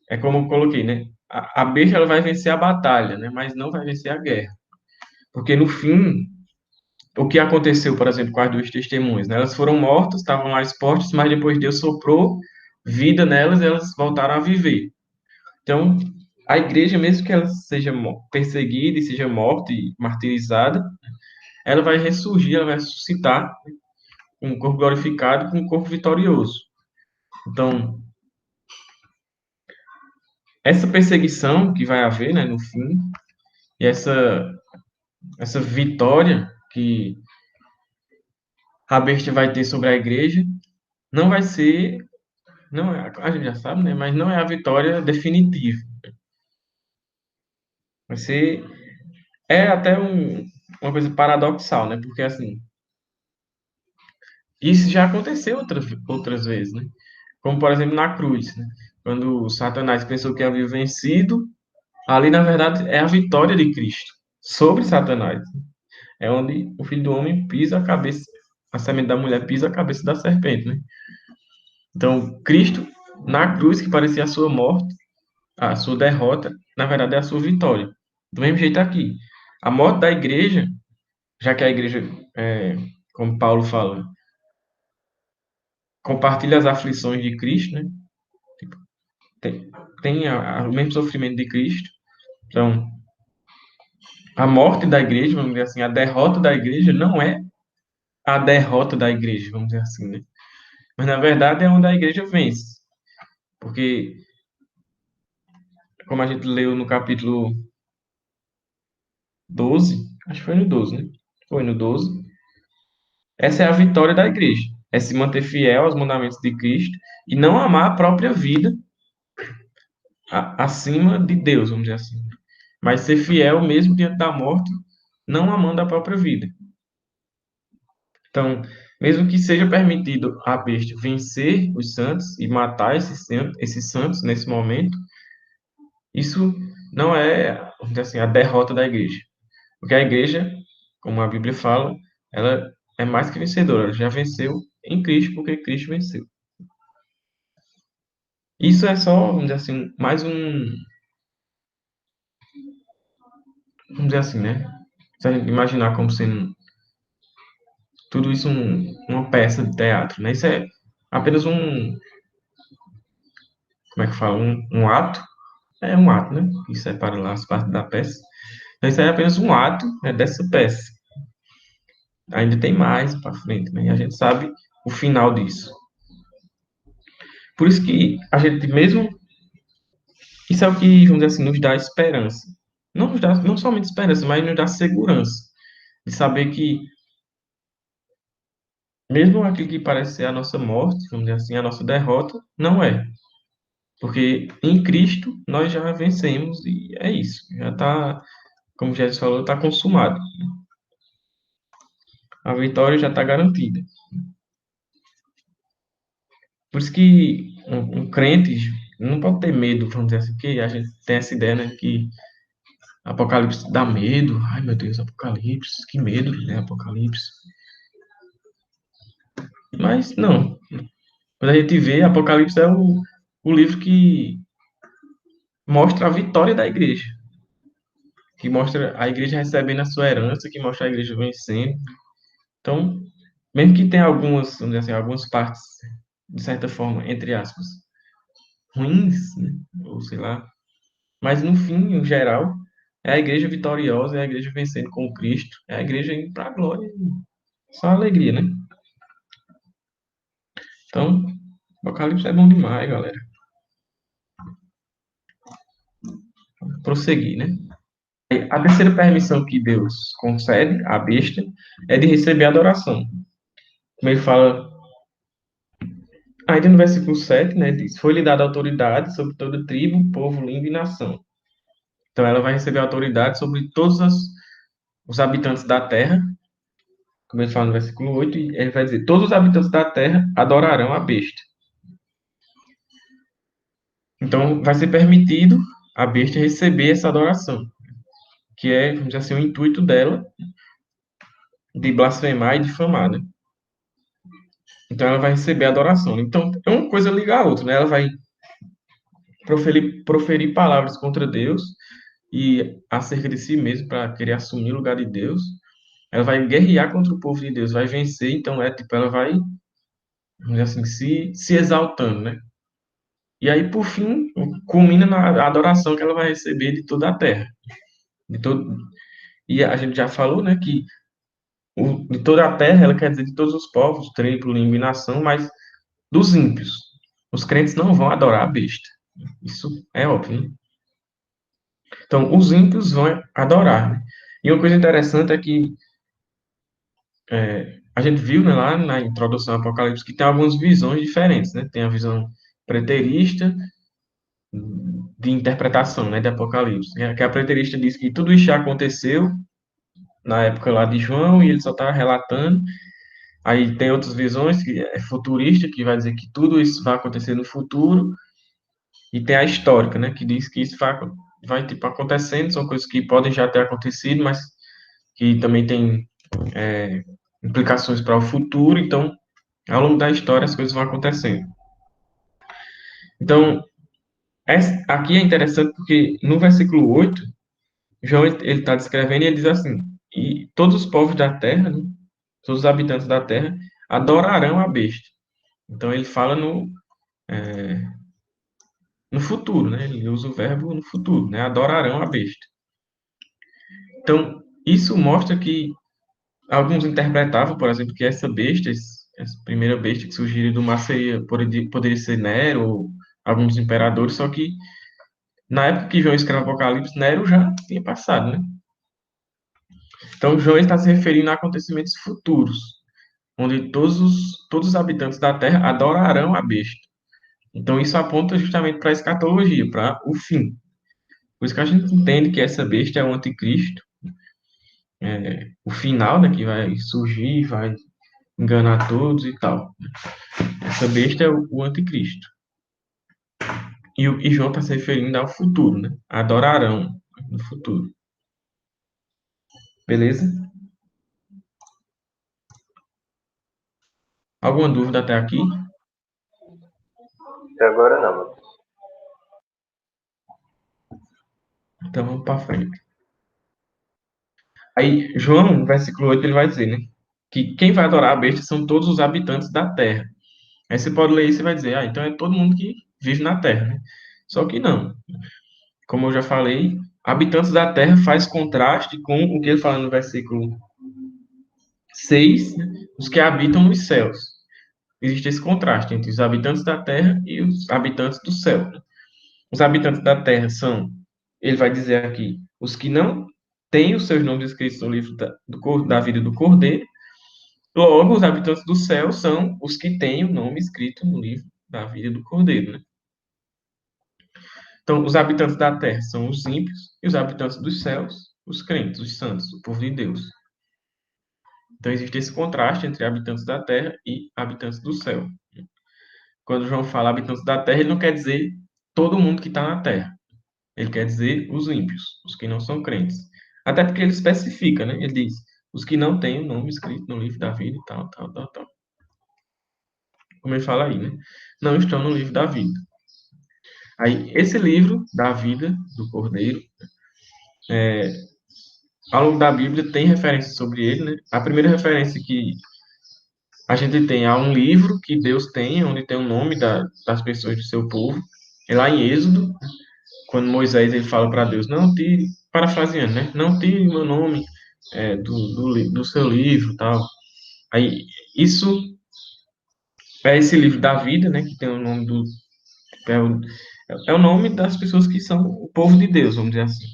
É como eu coloquei, né? A besta ela vai vencer a batalha, né, mas não vai vencer a guerra. Porque no fim, o que aconteceu, por exemplo, com as duas testemunhas, né? Elas foram mortas, estavam lá expostas, mas depois Deus soprou vida nelas e elas voltaram a viver. Então, a igreja, mesmo que ela seja perseguida e seja morta e martirizada, ela vai ressurgir, ela vai ressuscitar com um corpo glorificado, com um corpo vitorioso. Então, essa perseguição que vai haver, né, no fim, e essa vitória que a besta vai ter sobre a igreja, não vai ser, não é, a gente já sabe, né, mas não é a vitória definitiva. Vai ser, é até uma coisa paradoxal, né, porque assim, isso já aconteceu outras vezes, né? Como, por exemplo, na cruz, né? Quando Satanás pensou que havia vencido, ali, na verdade, é a vitória de Cristo sobre Satanás. É onde o Filho do Homem pisa a cabeça, a semente da mulher pisa a cabeça da serpente, né? Então, Cristo, na cruz, que parecia a sua morte, a sua derrota, na verdade, é a sua vitória. Do mesmo jeito aqui. A morte da igreja, já que a igreja, como Paulo fala, compartilha as aflições de Cristo, né? tem, tem o mesmo sofrimento de Cristo. Então, a morte da igreja, vamos dizer assim, a derrota da igreja não é a derrota da igreja, vamos dizer assim, né? Mas, na verdade, é onde a igreja vence. Porque, como a gente leu no capítulo 12, acho que foi no 12, né? Foi no 12. Essa é a vitória da igreja. É se manter fiel aos mandamentos de Cristo e não amar a própria vida acima de Deus, vamos dizer assim. Mas ser fiel mesmo diante da morte, não amando a própria vida. Então, mesmo que seja permitido a besta vencer os santos e matar esses santos nesse momento, isso não é, vamos dizer assim, a derrota da igreja. Porque a igreja, como a Bíblia fala, ela é mais que vencedora, ela já venceu em Cristo, porque Cristo venceu. Isso é só, vamos dizer assim, mais vamos dizer assim, né? Se a gente imaginar como sendo tudo isso uma peça de teatro, né? Isso é apenas como é que fala? Um ato. É um ato, né? Que separa lá as partes da peça. Então, isso é apenas um ato, né, dessa peça. ainda tem mais para frente, né? E a gente sabe o final disso. Por isso que a gente mesmo, isso é o que, vamos dizer assim, nos dá esperança. Não nos dá, não somente esperança, mas nos dá segurança de saber que mesmo aquilo que parece ser a nossa morte, vamos dizer assim, a nossa derrota, não é. Porque em Cristo nós já vencemos e é isso. Já está, como Jesus falou, está consumado. A vitória já está garantida. Por isso que um crente não pode ter medo, vamos dizer assim, porque a gente tem essa ideia, né, que Apocalipse dá medo. Ai, meu Deus, Apocalipse, que medo, né, Apocalipse. Mas não. Quando a gente vê, Apocalipse é o livro que mostra a vitória da igreja, que mostra a igreja recebendo a sua herança, que mostra a igreja vencendo. Então, mesmo que tenha algumas, vamos dizer assim, algumas partes, de certa forma, entre aspas, ruins, né, ou sei lá, mas no fim, em geral, é a igreja vitoriosa, é a igreja vencendo com Cristo, é a igreja indo para a glória, só alegria, né? Então, Apocalipse é bom demais, galera. Prosseguir, né? A terceira permissão que Deus concede à besta é de receber adoração. Como ele fala, ainda no versículo 7, né, diz: Foi-lhe dada autoridade sobre toda tribo, povo, língua e nação. Então ela vai receber autoridade sobre todos os habitantes da terra, como ele fala no versículo 8, e ele vai dizer: Todos os habitantes da terra adorarão a besta. Então vai ser permitido a besta receber essa adoração, que é, vamos dizer assim, o intuito dela de blasfemar e difamar, né? Então ela vai receber adoração. Então, é uma coisa liga a outra, né? Ela vai proferir palavras contra Deus e acerca de si mesmo para querer assumir o lugar de Deus. Ela vai guerrear contra o povo de Deus, vai vencer. Então, é tipo, ela vai, vamos dizer assim, se exaltando, né? E aí, por fim, culmina na adoração que ela vai receber de toda a terra. De todo... E a gente já falou, né, que de toda a terra, ela quer dizer de todos os povos, tribo, língua e nação, mas dos ímpios. Os crentes não vão adorar a besta. Isso é óbvio, né? Então, os ímpios vão adorar, né? E uma coisa interessante é que a gente viu, né, lá na introdução ao Apocalipse que tem algumas visões diferentes, né? Tem a visão preterista de interpretação, né, de Apocalipse. Que a preterista diz que tudo isso já aconteceu na época lá de João e ele só está relatando. Aí tem outras visões que é futurista, que vai dizer que tudo isso vai acontecer no futuro. E tem a histórica, né, que diz que isso vai tipo, acontecendo, são coisas que podem já ter acontecido, mas que também tem implicações para o futuro, então, ao longo da história, as coisas vão acontecendo. Então, aqui é interessante porque no versículo 8, João ele está descrevendo e ele diz assim: E todos os povos da terra, né, todos os habitantes da terra, adorarão a besta. Então, ele fala no futuro, né? Ele usa o verbo no futuro, né? Adorarão a besta. Então, isso mostra que alguns interpretavam, por exemplo, que essa besta, essa primeira besta que surgiu do mar seria, poderia ser Nero ou alguns imperadores, só que na época que João escreve Apocalipse, Nero já tinha passado, né? Então, João está se referindo a acontecimentos futuros, onde todos os habitantes da terra adorarão a besta. Então, isso aponta justamente para a escatologia, para o fim. Por isso que a gente entende que essa besta é o anticristo, o final, né, que vai surgir, vai enganar todos e tal. Essa besta é o anticristo. E João está se referindo ao futuro, né? Adorarão no futuro. Beleza? Alguma dúvida até aqui? Até agora não, mano. Então vamos para frente. Aí, João, no versículo 8, ele vai dizer, né? Que quem vai adorar a besta são todos os habitantes da terra. Aí você pode ler isso e vai dizer, então é todo mundo que vive na terra, né? Só que não. Como eu já falei, habitantes da terra faz contraste com o que ele fala no versículo 6, né, os que habitam nos céus. Existe esse contraste entre os habitantes da terra e os habitantes do céu. Os habitantes da terra são, ele vai dizer aqui, os que não têm os seus nomes escritos no livro da vida do Cordeiro. Logo, os habitantes do céu são os que têm o nome escrito no livro da vida do Cordeiro, né? Então, os habitantes da terra são os ímpios e os habitantes dos céus, os crentes, os santos, o povo de Deus. Então, existe esse contraste entre habitantes da terra e habitantes do céu. Quando João fala habitantes da terra, ele não quer dizer todo mundo que está na terra. Ele quer dizer os ímpios, os que não são crentes. Até porque ele especifica, né? Ele diz, os que não têm o nome escrito no livro da vida e tal, tal, tal, tal. Como ele fala aí, né? Não estão no livro da vida. Aí, esse livro da vida do Cordeiro, ao longo da Bíblia tem referências sobre ele, né? A primeira referência que a gente tem a um livro que Deus tem, onde tem o nome das pessoas do seu povo. É lá em Êxodo, quando Moisés ele fala para Deus, não tire, parafraseando, né? Não tire o meu nome do seu livro, tal. Aí, isso é esse livro da vida, né? Que tem o nome é o, é o nome das pessoas que são o povo de Deus, vamos dizer assim.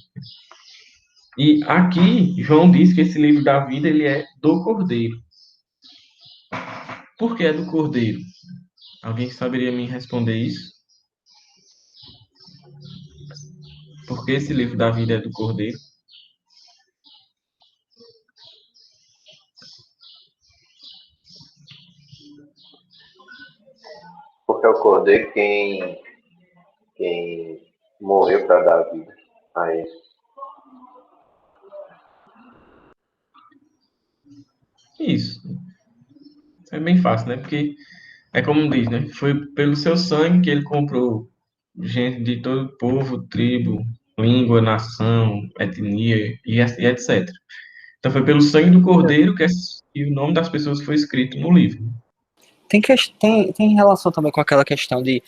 E aqui, João diz que esse livro da vida, ele é do Cordeiro. Por que é do Cordeiro? Alguém saberia me responder isso? Por que esse livro da vida é do Cordeiro? Porque o Cordeiro quem morreu para dar vida a ele. Isso. É bem fácil, né? Porque é como diz, né? Foi pelo seu sangue que ele comprou gente de todo povo, tribo, língua, nação, etnia e etc. Então foi pelo sangue do Cordeiro que o nome das pessoas foi escrito no livro. Tem relação também com aquela questão de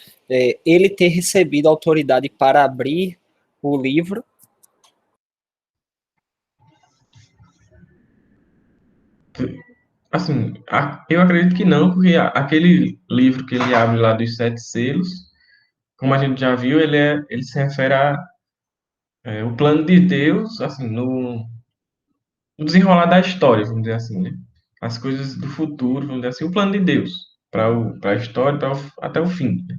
ele ter recebido autoridade para abrir o livro. Assim, eu acredito que não, porque aquele livro que ele abre lá dos 7 selos, como a gente já viu, ele se refere o plano de Deus, assim, no desenrolar da história, vamos dizer assim, né? As coisas do futuro, vamos dizer assim, o plano de Deus para a história, até o fim, né?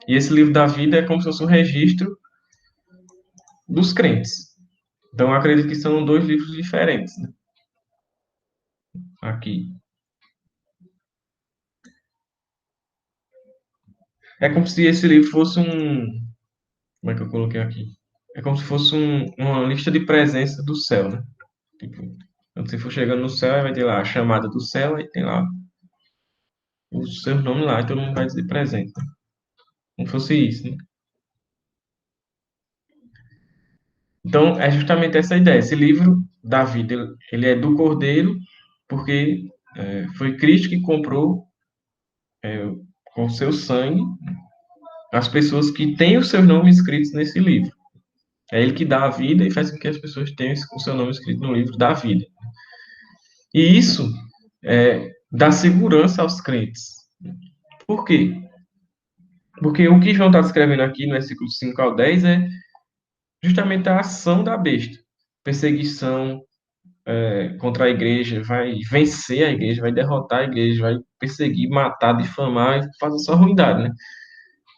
E esse livro da vida é como se fosse um registro dos crentes. Então, eu acredito que são dois livros diferentes, né? Aqui. É como se esse livro fosse como é que eu coloquei aqui? É como se fosse uma lista de presença do céu, né? Tipo, quando você for chegando no céu, aí vai ter lá a chamada do céu, aí tem lá o seu nome lá, e todo mundo vai dizer presente, né? Como se fosse isso, né? Então, é justamente essa ideia. Esse livro da vida, ele é do Cordeiro, porque foi Cristo que comprou com o seu sangue as pessoas que têm os seus nomes escritos nesse livro. É ele que dá a vida e faz com que as pessoas tenham o seu nome escrito no livro da vida. E isso dá segurança aos crentes. Por quê? Porque o que João está descrevendo aqui no versículo 5 ao 10 é justamente a ação da besta. Perseguição contra a igreja, vai vencer a igreja, vai derrotar a igreja, vai perseguir, matar, difamar e fazer sua ruindade, né?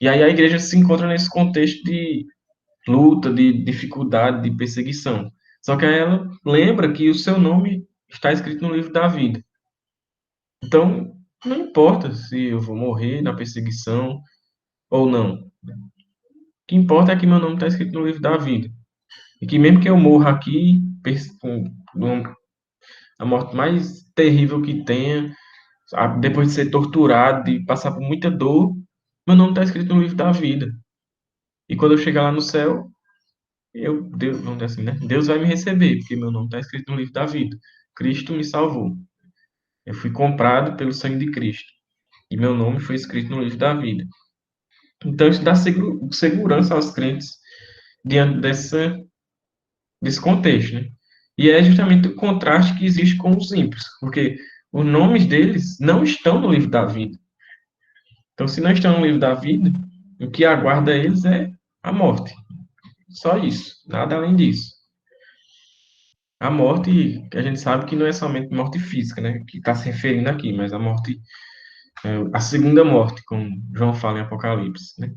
E aí a igreja se encontra nesse contexto de luta, de dificuldade, de perseguição. Só que aí ela lembra que o seu nome está escrito no livro da vida. Então, não importa se eu vou morrer na perseguição ou não. O que importa é que meu nome está escrito no livro da vida. E que mesmo que eu morra aqui, com a morte mais terrível que tenha, depois de ser torturado, de passar por muita dor, meu nome está escrito no livro da vida. E quando eu chegar lá no céu, Deus, vamos dizer assim, né? Deus vai me receber, porque meu nome está escrito no livro da vida. Cristo me salvou. Eu fui comprado pelo sangue de Cristo. E meu nome foi escrito no livro da vida. Então, isso dá segurança aos crentes diante desse contexto, né? E é justamente o contraste que existe com os ímpios, porque os nomes deles não estão no livro da vida. Então, se não estão no livro da vida, o que aguarda eles é a morte. Só isso, nada além disso. A morte, que a gente sabe que não é somente morte física, né, que está se referindo aqui, mas a morte, a segunda morte, como João fala em Apocalipse, né?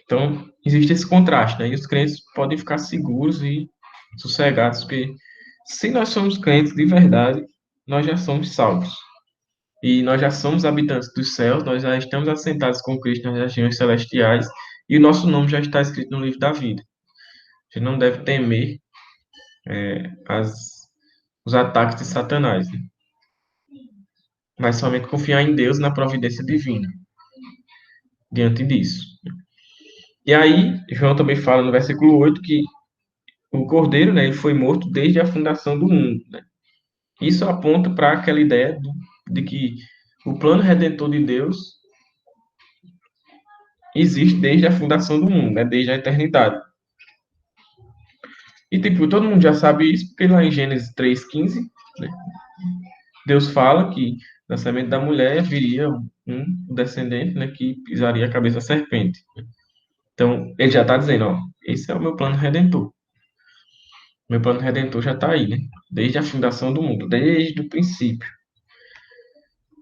Então, existe esse contraste, né? E os crentes podem ficar seguros e sossegados, porque se nós somos crentes de verdade, nós já somos salvos. E nós já somos habitantes dos céus, nós já estamos assentados com Cristo nas regiões celestiais, e o nosso nome já está escrito no livro da vida. A gente não deve temer os ataques de Satanás, né? Mas somente confiar em Deus, na providência divina, diante disso. E aí, João também fala no versículo 8 que o Cordeiro, né, ele foi morto desde a fundação do mundo, né? Isso aponta para aquela ideia de que o plano redentor de Deus existe desde a fundação do mundo, né, desde a eternidade. E, tipo, todo mundo já sabe isso, porque lá em Gênesis 3,15, né, Deus fala que da semente da mulher viria um descendente, né, que pisaria a cabeça da serpente. Então, ele já está dizendo, ó, esse é o meu plano redentor. Meu plano redentor já está aí, né? Desde a fundação do mundo, desde o princípio.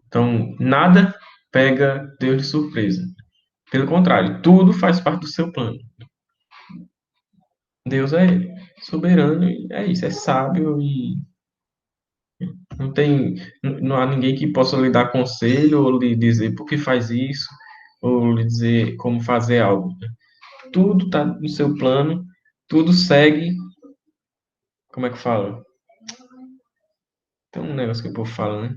Então, nada pega Deus de surpresa. Pelo contrário, tudo faz parte do seu plano. Deus é soberano e é isso, é sábio e não há ninguém que possa lhe dar conselho ou lhe dizer por que faz isso ou lhe dizer como fazer algo. Tudo está no seu plano, tudo segue, como é que fala? Tem um negócio que o povo fala, né?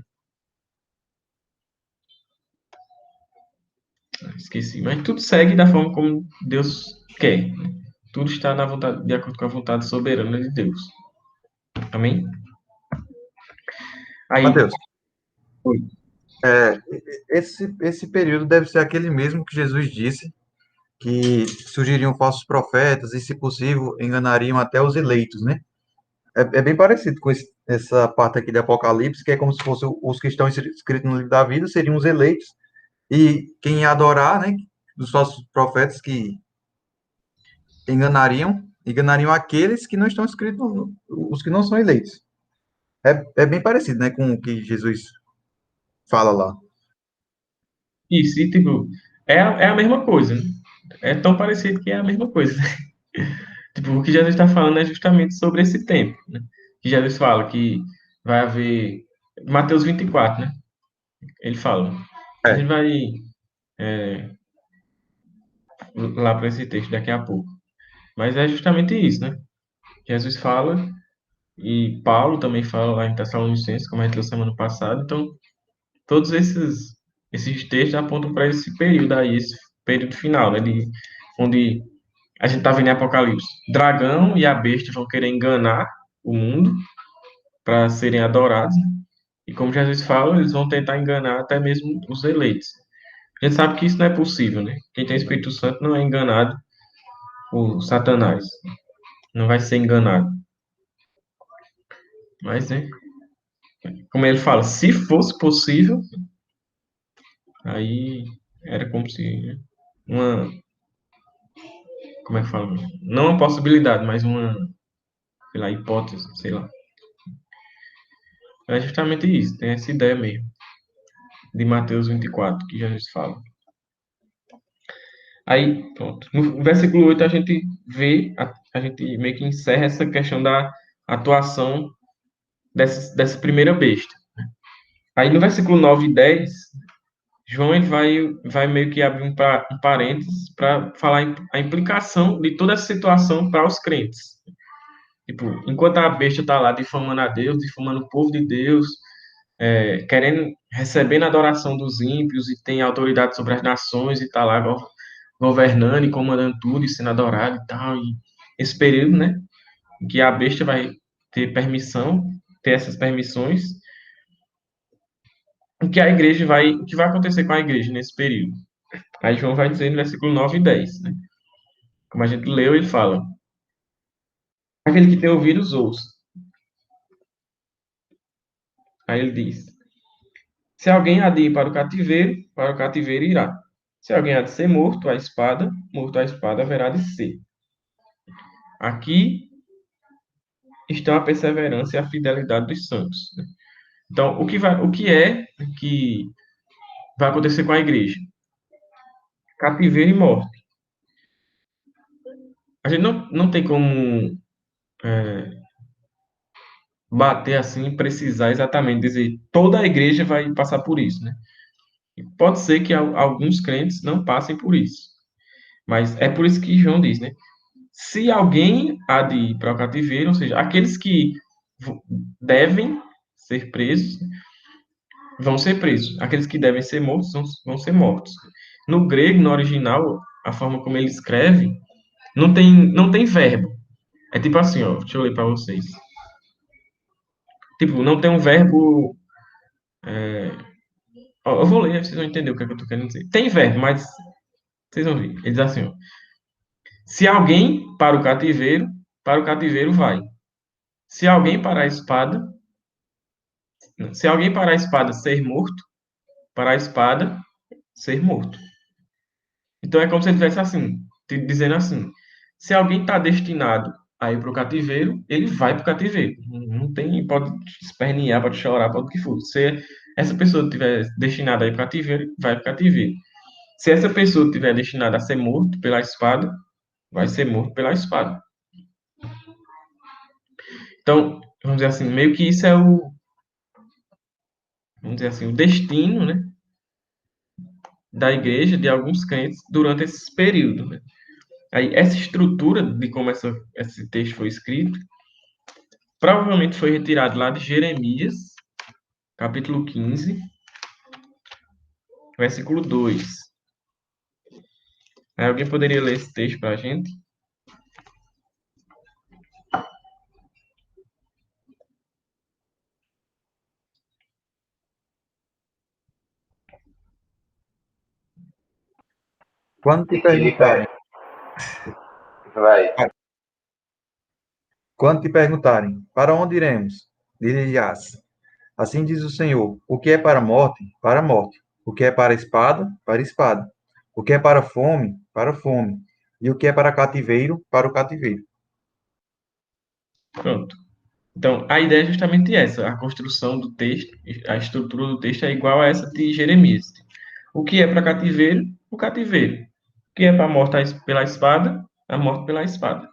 Esqueci, mas tudo segue da forma como Deus quer. Tudo está na vontade, de acordo com a vontade soberana de Deus. Amém? Aí, Mateus, é, esse período deve ser aquele mesmo que Jesus disse que surgiriam falsos profetas e, se possível, enganariam até os eleitos, né? É bem parecido com essa parte aqui de Apocalipse, que é como se fossem os que estão escritos no livro da vida, seriam os eleitos, e quem ia adorar, né, dos falsos profetas que enganariam aqueles que não estão escritos, os que não são eleitos. É bem parecido, né, com o que Jesus fala lá. isso, e, tipo, é a mesma coisa, né? É tão parecido que é a mesma coisa. Tipo, o que Jesus está falando é justamente sobre esse tempo, né? Que Jesus fala que vai haver. Mateus 24, né? Ele fala. A É, gente vai lá para esse texto daqui a pouco. Mas é justamente isso, né? Jesus fala, e Paulo também fala lá em Tessalonicenses, como a gente leu semana passada. Então, todos esses textos apontam para esse período aí, esse período final, né? Onde a gente está vendo em Apocalipse. Dragão e a besta vão querer enganar o mundo para serem adorados. E como Jesus fala, eles vão tentar enganar até mesmo os eleitos. A gente sabe que isso não é possível, né? Quem tem Espírito Santo não é enganado por Satanás. Não vai ser enganado. Mas, né? Como ele fala, se fosse possível, aí era como se, né, uma, como é que fala? Não uma possibilidade, mas uma, sei lá, hipótese, sei lá. É justamente isso, tem essa ideia mesmo, de Mateus 24, que Jesus fala. Aí, pronto. No versículo 8 a gente vê, a gente meio que encerra essa questão da atuação dessa primeira besta. Aí no versículo 9 e 10, João ele vai meio que abrir um parênteses para falar a implicação de toda essa situação para os crentes. Tipo, enquanto a besta está lá difamando a Deus, difamando o povo de Deus, querendo, recebendo a adoração dos ímpios e tem autoridade sobre as nações e está lá governando e comandando tudo e sendo adorado e tal. E esse período, né, em que a besta vai ter permissão, ter essas permissões, o que vai acontecer com a igreja nesse período. Aí João vai dizer no versículo 9 e 10, né? Como a gente leu, ele fala: Aquele que tem ouvidos, ouça. Aí ele diz: se alguém há de ir para o cativeiro irá. Se alguém há de ser morto à espada haverá de ser. Aqui estão a perseverança e a fidelidade dos santos. Então, o que é que vai acontecer com a igreja? Cativeiro e morte. A gente não tem como bater assim, precisar exatamente dizer toda a igreja vai passar por isso, né? E pode ser que alguns crentes não passem por isso. Mas é por isso que João diz, né? Se alguém há de ir para o cativeiro, ou seja, aqueles que devem ser presos, vão ser presos. Aqueles que devem ser mortos vão ser mortos. No grego, no original, a forma como ele escreve, não tem verbo. É tipo assim, ó, deixa eu ler para vocês. Tipo, não tem um verbo. Ó, eu vou ler, vocês vão entender o que é que eu tô querendo dizer. Tem verbo, mas vocês vão ver. Ele diz assim, ó. Se alguém para o cativeiro vai. Se alguém para a espada, se alguém para a espada ser morto, para a espada ser morto. Então é como se ele estivesse assim, dizendo assim: se alguém está destinado a ir para o cativeiro, ele vai para o cativeiro. Não tem, pode espernear, pode chorar, pode o que for. Se essa pessoa estiver destinada a ir para o cativeiro, vai para o cativeiro. Se essa pessoa estiver destinada a ser morto pela espada, vai ser morto pela espada. Então, vamos dizer assim, meio que isso é vamos dizer assim, o destino, né, da igreja, de alguns crentes, durante esse período, né? Aí, essa estrutura de como esse texto foi escrito, provavelmente foi retirado lá de Jeremias, capítulo 15, versículo 2. Aí, alguém poderia ler esse texto para a gente? Quando te Que perguntarem, diferente. Vai. quando te perguntarem, para onde iremos? Dirás, assim diz o Senhor, o que é para a morte? Para a morte. O que é para a espada? Para a espada. O que é para a fome? Para a fome. E o que é para cativeiro? Para o cativeiro. Pronto. Então, a ideia é justamente essa. A construção do texto, a estrutura do texto é igual a essa de Jeremias. O que é para cativeiro? O cativeiro. O que é para a morte pela espada? A morte pela espada.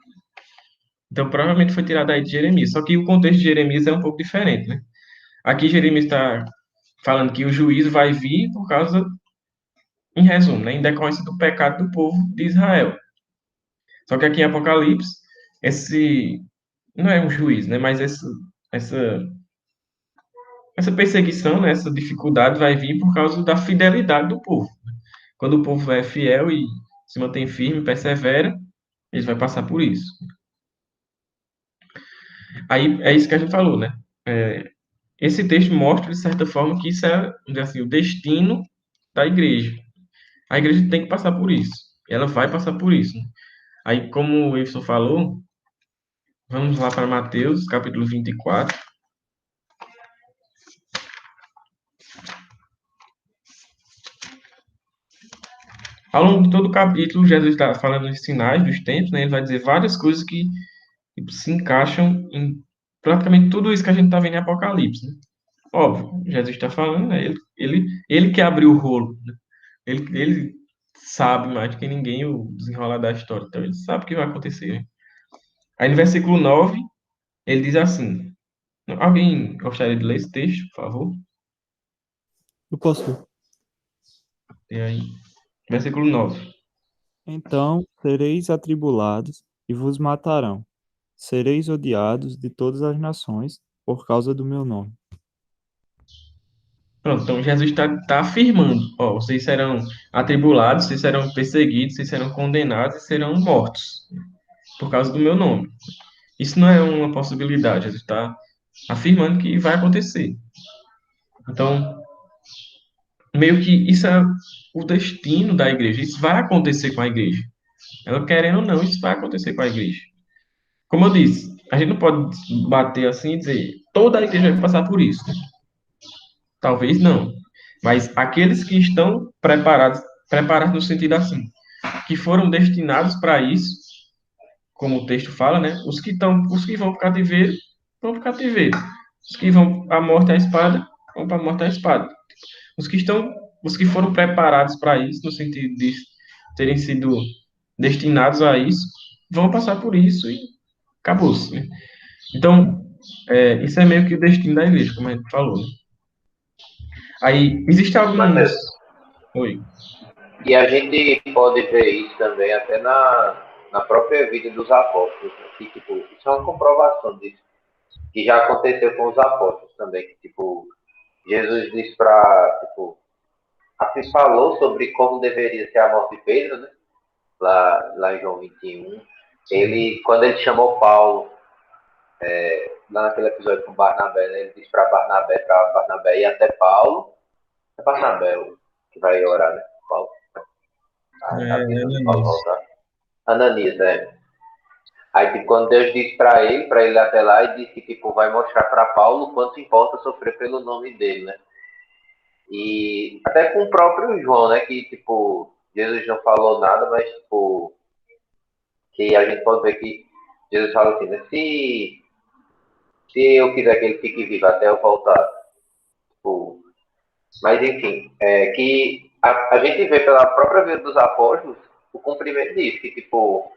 Então, provavelmente foi tirado aí de Jeremias. Só que o contexto de Jeremias é um pouco diferente, né? Aqui Jeremias está falando que o juízo vai vir por causa, em resumo, né, em decorrência do pecado do povo de Israel. Só que aqui em Apocalipse, esse não é um juízo, né, mas essa, essa perseguição, né, essa dificuldade vai vir por causa da fidelidade do povo. Quando o povo é fiel e se mantém firme, persevera, ele vai passar por isso. Aí é isso que a gente falou, né? Esse texto mostra, de certa forma, que isso é, vamos dizer assim, o destino da igreja. A igreja tem que passar por isso. Ela vai passar por isso. Aí, como o Wilson falou, vamos lá para Mateus, capítulo 24. Ao longo de todo o capítulo, Jesus está falando dos sinais, dos tempos, né? Ele vai dizer várias coisas que tipo, se encaixam em praticamente tudo isso que a gente está vendo em Apocalipse, né? Óbvio, Jesus está falando, né? Ele que abriu o rolo, né? Ele sabe mais do que ninguém o desenrolar da história. Então, ele sabe o que vai acontecer, né? Aí, no versículo 9, ele diz assim: alguém gostaria de ler esse texto, por favor? Eu posso. E aí, versículo 9. Então sereis atribulados e vos matarão. Sereis odiados de todas as nações por causa do meu nome. Pronto, então Jesus está afirmando: ó, vocês serão atribulados, vocês serão perseguidos, vocês serão condenados e serão mortos por causa do meu nome. Isso não é uma possibilidade, Jesus está afirmando que vai acontecer. Então, meio que isso é o destino da igreja, isso vai acontecer com a igreja. Ela querendo ou não, isso vai acontecer com a igreja. Como eu disse, a gente não pode bater assim e dizer toda a igreja vai passar por isso, né? Talvez não. Mas aqueles que estão preparados no sentido assim, que foram destinados para isso, como o texto fala, né? Os que vão para o cativeiro, vão para o cativeiro. Os que vão à morte à espada, vão para a morte à espada. Os que estão, os que foram preparados para isso, no sentido de terem sido destinados a isso, vão passar por isso e acabou-se, né? Então, isso é meio que o destino da igreja, como a gente falou, né? Aí, existem alguns... Mateus, Oi. e a gente pode ver isso também até na própria vida dos apóstolos, né? Que, tipo, isso é uma comprovação disso, que já aconteceu com os apóstolos também, que, tipo, Jesus disse para, tipo, assim, falou sobre como deveria ser a morte de Pedro, né? Lá em João 21. Quando ele chamou Paulo, lá naquele episódio com Barnabé, né? Ele disse para Barnabé ir até Paulo. É Barnabé que vai orar, né? Paulo. Avisando Paulo Ananias. voltar. Ananias, é. Aí, tipo, quando Deus disse para ele ir até lá, e disse que, tipo, vai mostrar para Paulo o quanto importa sofrer pelo nome dele, né? E até com o próprio João, né? Que, tipo, Jesus não falou nada, mas, tipo, que a gente pode ver que Jesus fala assim, né? Se eu quiser que ele fique vivo até eu voltar, tipo, mas enfim, que a gente vê pela própria vida dos apóstolos o cumprimento disso, que tipo,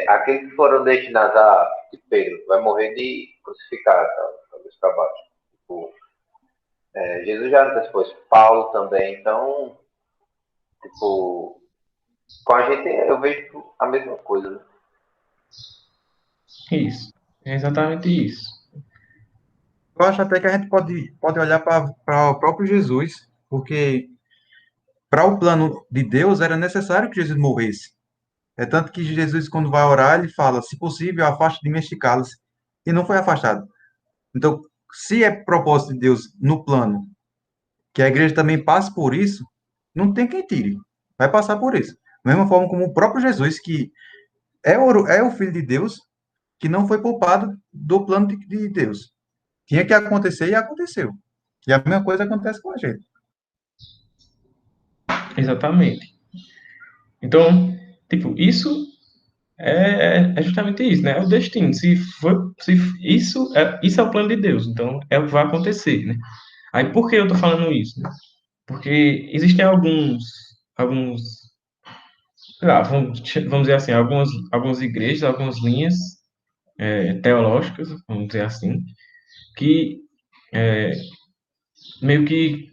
aqueles que foram destinados a, tipo, Pedro, vai morrer de crucificado, talvez para baixo. Tipo, Jesus já antecipou isso, Paulo também, então, tipo, com a gente eu vejo a mesma coisa, né? Isso. É exatamente isso. Eu acho até que a gente pode olhar para o próprio Jesus, porque para o plano de Deus era necessário que Jesus morresse. É tanto que Jesus, quando vai orar, ele fala: se possível, afaste de mim este cálice. E não foi afastado. Então, se é propósito de Deus no plano que a igreja também passe por isso, não tem quem tire. Vai passar por isso. Da mesma forma como o próprio Jesus, que é o Filho de Deus, que não foi poupado do plano de Deus. Tinha que acontecer e aconteceu. E a mesma coisa acontece com a gente. Exatamente. Então, tipo, isso é justamente isso, né? É o destino. Se isso é o plano de Deus, então é o que vai acontecer, né? Aí por que eu tô falando isso, né? Porque existem alguns, sei lá, vamos dizer assim, algumas igrejas, algumas linhas teológicas, vamos dizer assim, que meio que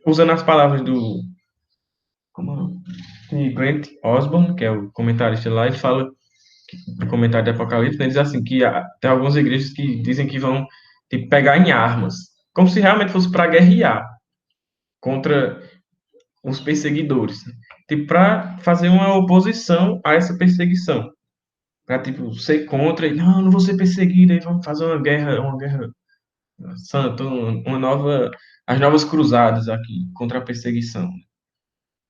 usando as palavras de Grant Osborne, que é o comentarista lá, ele fala no comentário de Apocalipse, né, ele diz assim que tem algumas igrejas que dizem que vão tipo, pegar em armas, como se realmente fosse para guerrear contra os perseguidores, né? Tipo, para fazer uma oposição a essa perseguição, para tipo ser contra e não vou ser perseguido, aí vamos fazer uma guerra santa, as novas cruzadas aqui contra a perseguição.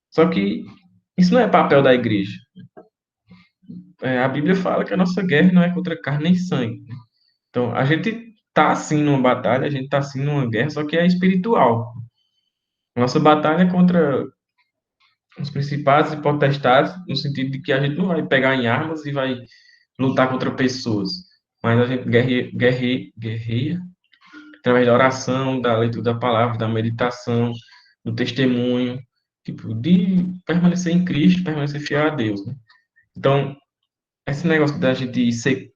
Só que isso não é papel da igreja. A Bíblia fala que a nossa guerra não é contra carne nem sangue. Então, a gente tá sim numa batalha, a gente tá sim numa guerra, só que é espiritual. Nossa batalha é contra os principados e potestades, no sentido de que a gente não vai pegar em armas e vai lutar contra pessoas, mas a gente guerreia através da oração, da leitura da palavra, da meditação, do testemunho, tipo, de permanecer em Cristo, permanecer fiel a Deus, né? Então, esse negócio da gente ser.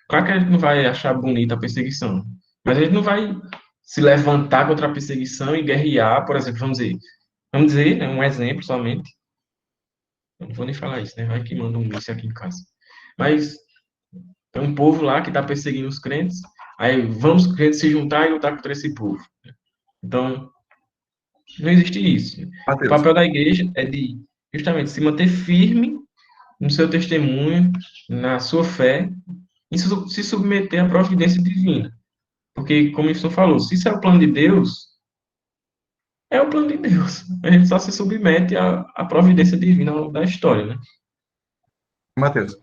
Claro que a gente não vai achar bonita a perseguição, mas a gente não vai se levantar contra a perseguição e guerrear, por exemplo, vamos dizer, né, um exemplo somente. Eu não vou nem falar isso, né? Vai que manda um míssil aqui em casa. Mas tem um povo lá que está perseguindo os crentes, aí vamos os crentes se juntar e lutar contra esse povo. Então, não existe isso. O Mateus. papel da igreja é de justamente se manter firme no seu testemunho, na sua fé, e se submeter à providência divina. Porque, como o Wilson falou, se isso é o plano de Deus, é o plano de Deus. A gente só se submete à providência divina ao longo da história, né? Mateus.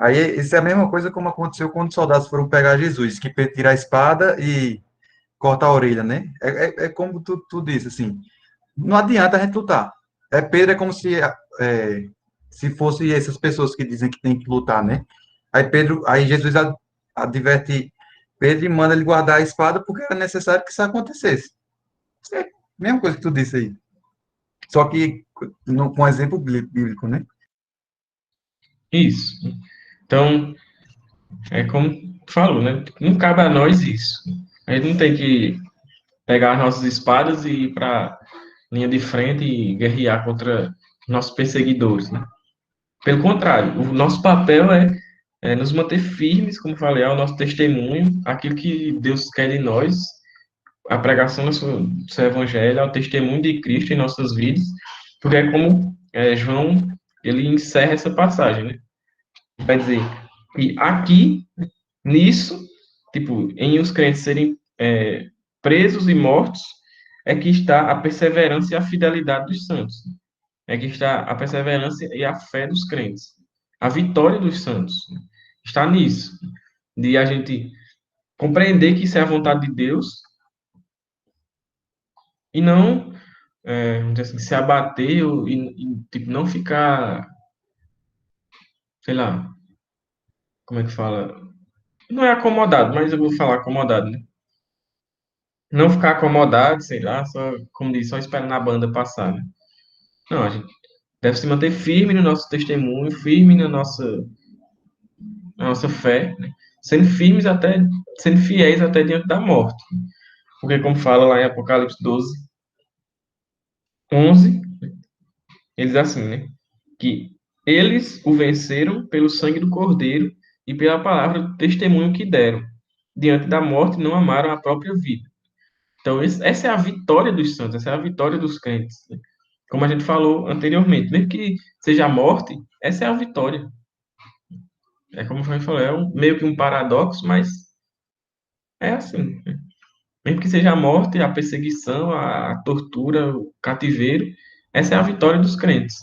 Aí, isso é a mesma coisa como aconteceu quando os soldados foram pegar Jesus, que Pedro tira a espada e corta a orelha, né? É como tu disse, assim, não adianta a gente lutar. Pedro é como se fosse essas pessoas que dizem que tem que lutar, né? Aí Jesus adverte Pedro e manda ele guardar a espada porque era necessário que isso acontecesse. É a mesma coisa que tu disse aí. Só que com exemplo bíblico, né? Isso. Então, é como tu falou, né? Não cabe a nós isso. A gente não tem que pegar as nossas espadas e ir para linha de frente e guerrear contra nossos perseguidores, né? Pelo contrário, o nosso papel é nos manter firmes, como falei, é o nosso testemunho, aquilo que Deus quer de nós, a pregação do seu evangelho, é o testemunho de Cristo em nossas vidas, porque é como João, ele encerra essa passagem, né? Vai dizer que aqui, nisso, tipo, em os crentes serem presos e mortos, é que está a perseverança e a fidelidade dos santos. É que está a perseverança e a fé dos crentes. A vitória dos santos está nisso, de a gente compreender que isso é a vontade de Deus e não, vamos dizer assim, se abater tipo, não ficar, sei lá, como é que fala? Não é acomodado, mas eu vou falar acomodado, né? Não ficar acomodado, sei lá, só, como diz, só esperando a banda passar, né? Não, a gente deve se manter firme no nosso testemunho, firme na nossa fé, né? Sendo firmes até, sendo fiéis até diante da morte. Porque, como fala lá em Apocalipse 12, 11, eles assim, né? Que eles o venceram pelo sangue do Cordeiro e pela palavra do testemunho que deram. Diante da morte, não amaram a própria vida. Então, essa é a vitória dos santos, essa é a vitória dos crentes, né? Como a gente falou anteriormente, mesmo que seja a morte, essa é a vitória. É como a gente falou, meio que um paradoxo, mas é assim. Mesmo que seja a morte, a perseguição, a tortura, o cativeiro, essa é a vitória dos crentes.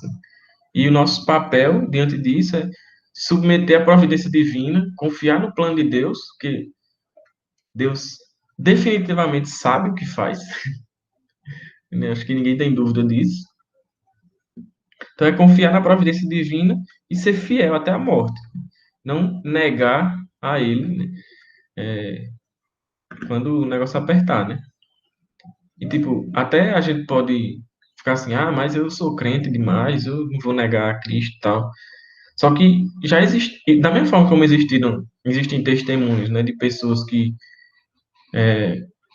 E o nosso papel diante disso é submeter à providência divina, confiar no plano de Deus, que Deus definitivamente sabe o que faz. Né? Acho que ninguém tem dúvida disso. Então é confiar na providência divina e ser fiel até a morte. Não negar a Ele, né? Quando o negócio apertar, né? E, tipo, até a gente pode ficar assim, ah, mas eu sou crente demais, eu não vou negar a Cristo e tal. Só que já existe, e da mesma forma como existem testemunhos, né, de pessoas que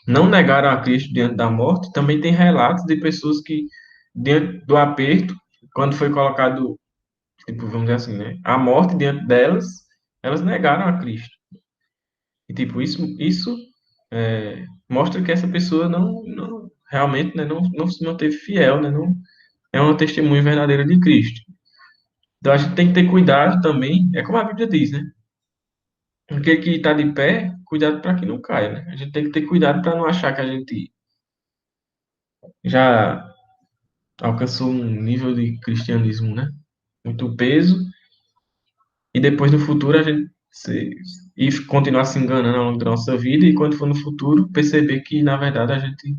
não negaram a Cristo diante da morte, também tem relatos de pessoas que, diante do aperto, quando foi colocado, tipo, vamos dizer assim, né, a morte diante delas, elas negaram a Cristo. E, tipo, isso mostra que essa pessoa não realmente, né, não se manteve fiel, né, não é uma testemunha verdadeira de Cristo. Então a gente tem que ter cuidado também, é como a Bíblia diz, né? Aquele que está de pé, cuidado para que não caia, né? A gente tem que ter cuidado para não achar que a gente já alcançou um nível de cristianismo, né? Muito peso, e depois no futuro a gente continuar se enganando ao longo da nossa vida, e quando for no futuro, perceber que na verdade a gente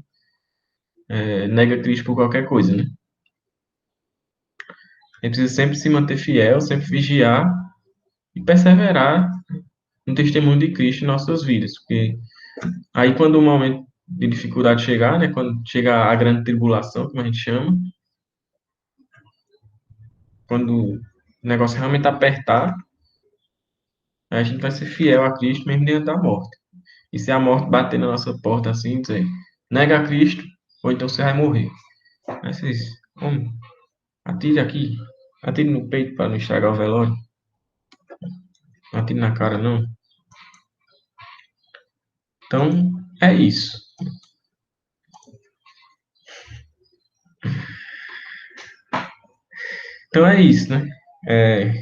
nega Cristo por qualquer coisa, né? A gente precisa sempre se manter fiel, sempre vigiar e perseverar no testemunho de Cristo em nossas vidas, porque aí quando o momento de dificuldade chegar, né, quando chegar a grande tribulação, como a gente chama, quando o negócio realmente apertar, a gente vai ser fiel a Cristo mesmo diante da morte. E se a morte bater na nossa porta assim, dizer, nega a Cristo, ou então você vai morrer. Aí vocês, homem, atire aqui, atire no peito para não estragar o velório, não atire na cara não. Então, é isso. Então é isso, né? É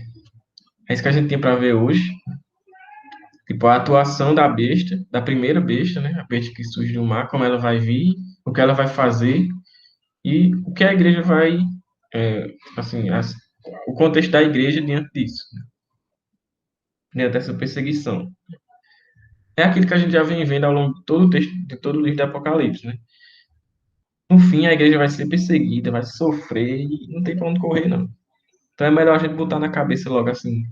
isso que a gente tem para ver hoje. Tipo, a atuação da besta, da primeira besta, né? A besta que surge do mar, como ela vai vir, o que ela vai fazer e o que a igreja vai, assim, o contexto da igreja diante disso. diante dessa perseguição. É aquilo que a gente já vem vendo ao longo de todo o texto, de todo o livro do Apocalipse, né? No fim, a igreja vai ser perseguida, vai sofrer e não tem pra onde correr, não. Então é melhor a gente botar na cabeça logo assim.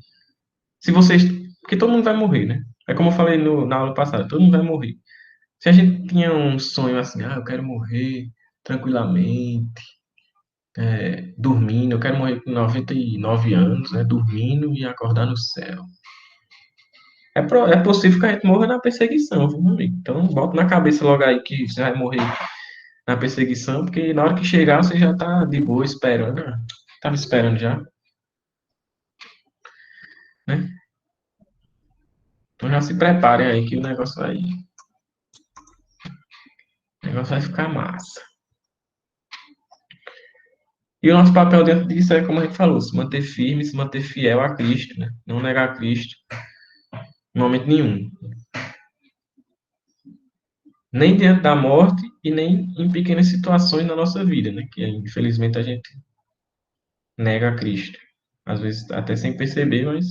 Se vocês. Porque todo mundo vai morrer, né? É como eu falei na aula passada, todo mundo vai morrer. Se a gente tinha um sonho assim, eu quero morrer tranquilamente, dormindo, eu quero morrer com 99 anos, né? Dormindo e acordar no céu. É possível que a gente morra na perseguição, viu, meu amigo? Então, bota na cabeça logo aí que você vai morrer na perseguição, porque na hora que chegar você já tá de boa esperando. Tava esperando já, né? Então já se preparem aí que o negócio vai ficar massa. E o nosso papel dentro disso é, como a gente falou, se manter firme, se manter fiel a Cristo, né? Não negar Cristo em momento nenhum. Nem diante da morte e nem em pequenas situações na nossa vida, né? Que infelizmente a gente nega a Cristo. Às vezes até sem perceber, mas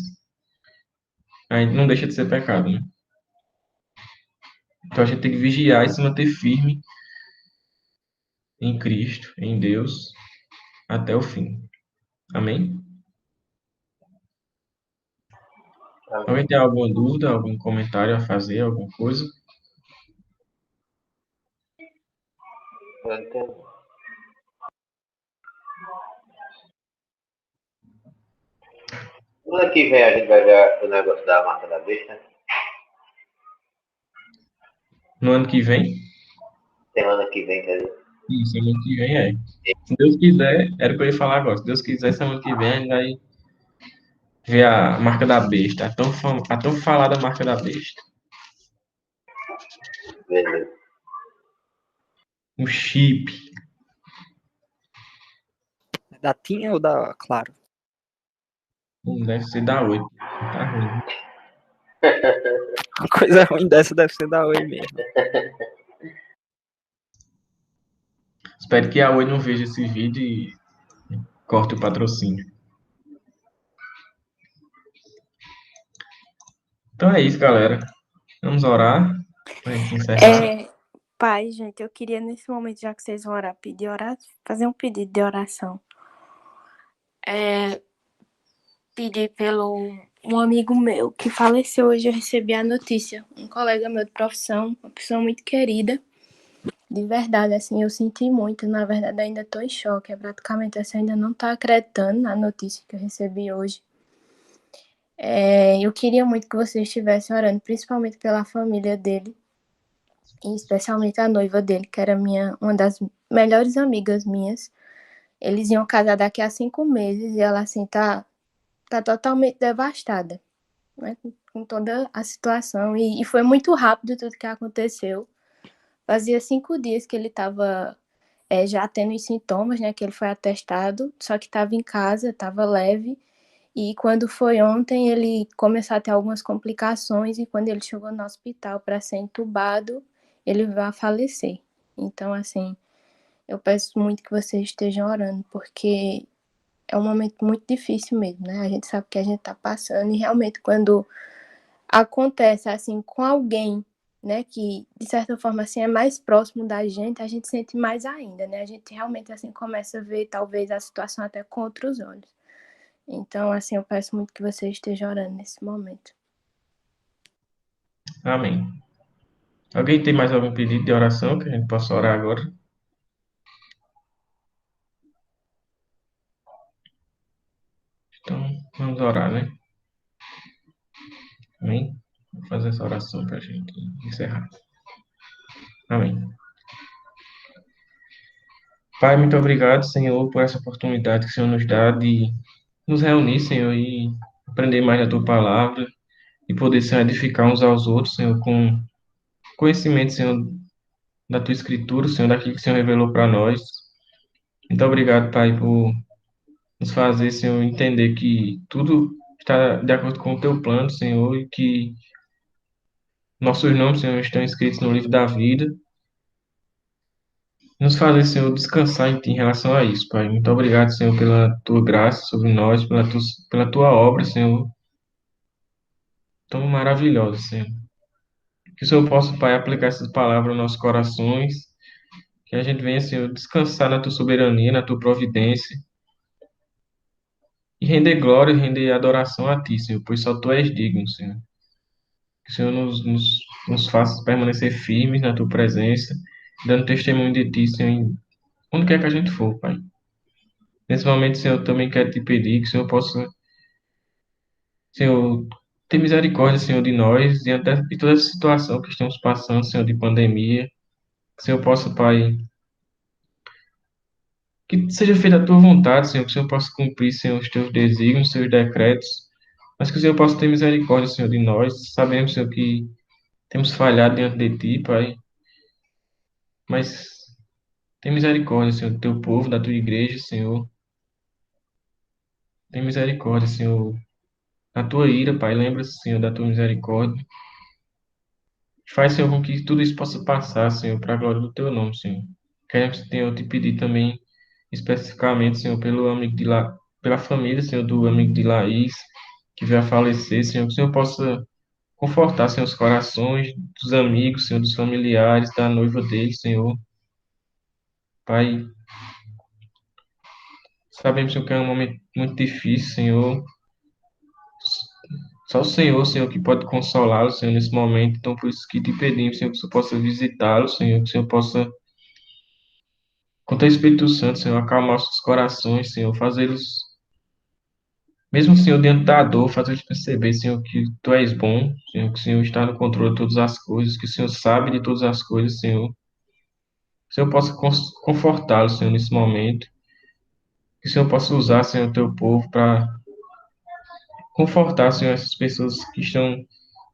aí não deixa de ser pecado, né? Então a gente tem que vigiar e se manter firme em Cristo, em Deus, até o fim. Amém? Alguém tem alguma dúvida, algum comentário a fazer, alguma coisa? Eu entendo. Semana que vem a gente vai ver o negócio da marca da besta. No ano que vem? Semana que vem, quer dizer. Isso, semana que vem é. Se Deus quiser, era o que eu ia falar agora. Se Deus quiser, semana que vem a gente vai ver a marca da besta. A tão falada marca da besta. Beleza. O chip. Da TIM ou da Claro? Deve ser da 8. Tá ruim. Uma coisa ruim dessa deve ser da Oi mesmo. Espero que a Oi não veja esse vídeo e corte o patrocínio. Então é isso, galera. Vamos orar pra gente encerrar. Pai, gente, eu queria nesse momento, já que vocês vão orar, fazer um pedido de oração. Pedir pelo um amigo meu que faleceu hoje, eu recebi a notícia. Um colega meu de profissão, uma pessoa muito querida. De verdade, assim, eu senti muito. Na verdade, eu ainda tô em choque. Praticamente, assim, ainda não tá acreditando na notícia que eu recebi hoje. Eu queria muito que vocês estivessem orando, principalmente pela família dele. E especialmente a noiva dele, que era uma das melhores amigas minhas. Eles iam casar daqui a 5 meses e ela, assim, tá totalmente devastada, né? Com toda a situação. E foi muito rápido tudo que aconteceu. Fazia 5 dias que ele estava já tendo os sintomas, né? Que ele foi atestado, só que estava em casa, estava leve. E quando foi ontem, ele começou a ter algumas complicações. E quando ele chegou no hospital para ser entubado, ele veio a falecer. Então, assim, eu peço muito que vocês estejam orando, porque é um momento muito difícil mesmo, né? A gente sabe que a gente tá passando e realmente quando acontece assim com alguém, né, que de certa forma assim é mais próximo da gente, a gente sente mais ainda, né? A gente realmente assim começa a ver talvez a situação até com outros olhos. Então, assim, eu peço muito que você esteja orando nesse momento. Amém. Alguém tem mais algum pedido de oração que a gente possa orar agora? Então, vamos orar, né? Amém? Vou fazer essa oração para a gente encerrar. Amém. Pai, muito obrigado, Senhor, por essa oportunidade que o Senhor nos dá de nos reunir, Senhor, e aprender mais da Tua palavra e poder, Senhor, edificar uns aos outros, Senhor, com conhecimento, Senhor, da Tua Escritura, Senhor, daquilo que o Senhor revelou para nós. Muito obrigado, Pai, por nos fazer, Senhor, entender que tudo está de acordo com o Teu plano, Senhor, e que nossos nomes, Senhor, estão escritos no livro da vida. Nos fazer, Senhor, descansar em Ti em relação a isso, Pai. Muito obrigado, Senhor, pela Tua graça sobre nós, pela tua obra, Senhor, tão maravilhosa, Senhor. Que o Senhor possa, Pai, aplicar essas palavras nos nossos corações, que a gente venha, Senhor, descansar na Tua soberania, na Tua providência, e render glória e render adoração a Ti, Senhor, pois só Tu és digno, Senhor. Que o Senhor nos faça permanecer firmes na Tua presença, dando testemunho de Ti, Senhor, onde quer que a gente for, Pai. Nesse momento, Senhor, eu também quero te pedir que o Senhor possa, Senhor, ter misericórdia, Senhor, de nós, diante de toda essa situação que estamos passando, Senhor, de pandemia. Que o Senhor possa, Pai, que seja feita a tua vontade, Senhor, que o Senhor possa cumprir, Senhor, os teus desígnios, os teus decretos, mas que o Senhor possa ter misericórdia, Senhor, de nós. Sabemos, Senhor, que temos falhado diante de ti, Pai, mas tem misericórdia, Senhor, do teu povo, da tua igreja, Senhor. Tem misericórdia, Senhor, na tua ira, Pai. Lembra-se, Senhor, da tua misericórdia. Faz, Senhor, com que tudo isso possa passar, Senhor, para a glória do teu nome, Senhor. Queremos, Senhor, te pedir também, especificamente, Senhor, pela família, Senhor, do amigo de Laís, que veio a falecer, Senhor, que o Senhor possa confortar, Senhor, os corações dos amigos, Senhor, dos familiares, da noiva dele, Senhor. Pai, sabemos, Senhor, que é um momento muito difícil, Senhor. Só o Senhor, Senhor, que pode consolá-lo, Senhor, nesse momento. Então, por isso que te pedimos, Senhor, que o Senhor possa visitá-lo, Senhor, que o Senhor possa, com teu Espírito Santo, Senhor, acalmar os seus corações, Senhor, fazê-los, mesmo, Senhor, diante da dor, fazê-los perceber, Senhor, que tu és bom, Senhor, que o Senhor está no controle de todas as coisas, que o Senhor sabe de todas as coisas, Senhor. Que o Senhor possa confortá-lo, Senhor, nesse momento. Que o Senhor possa usar, Senhor, o teu povo para confortar, Senhor, essas pessoas que estão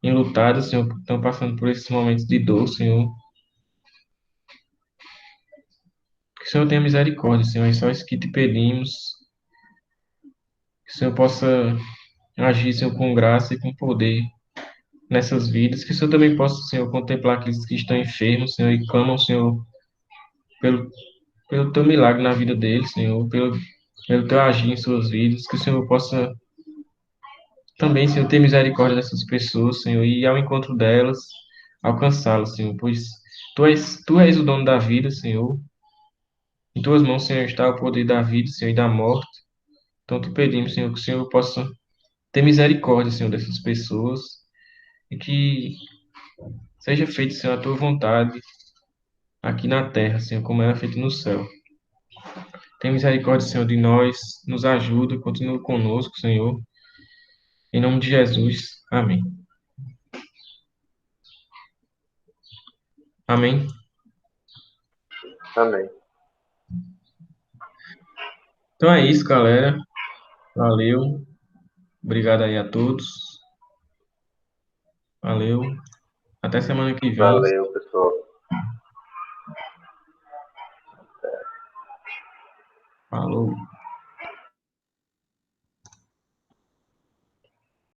enlutadas, Senhor, que estão passando por esses momentos de dor, Senhor. Que o Senhor tenha misericórdia, Senhor, é só isso que te pedimos. Que o Senhor possa agir, Senhor, com graça e com poder nessas vidas. Que o Senhor também possa, Senhor, contemplar aqueles que estão enfermos, Senhor, e clamam, Senhor, pelo, pelo teu milagre na vida deles, Senhor, pelo teu agir em suas vidas. Que o Senhor possa também, Senhor, ter misericórdia dessas pessoas, Senhor, e ir ao encontro delas, alcançá-las, Senhor, pois tu és o dono da vida, Senhor. Em tuas mãos, Senhor, está o poder da vida, Senhor, e da morte. Então, te pedimos, Senhor, que o Senhor possa ter misericórdia, Senhor, dessas pessoas e que seja feita, Senhor, a tua vontade aqui na terra, Senhor, como ela é feita no céu. Tem misericórdia, Senhor, de nós, nos ajuda, continua conosco, Senhor. Em nome de Jesus. Amém. Amém. Amém. Então é isso, galera. Valeu. Obrigado aí a todos. Valeu. Até semana que vem. Valeu, pessoal. Falou.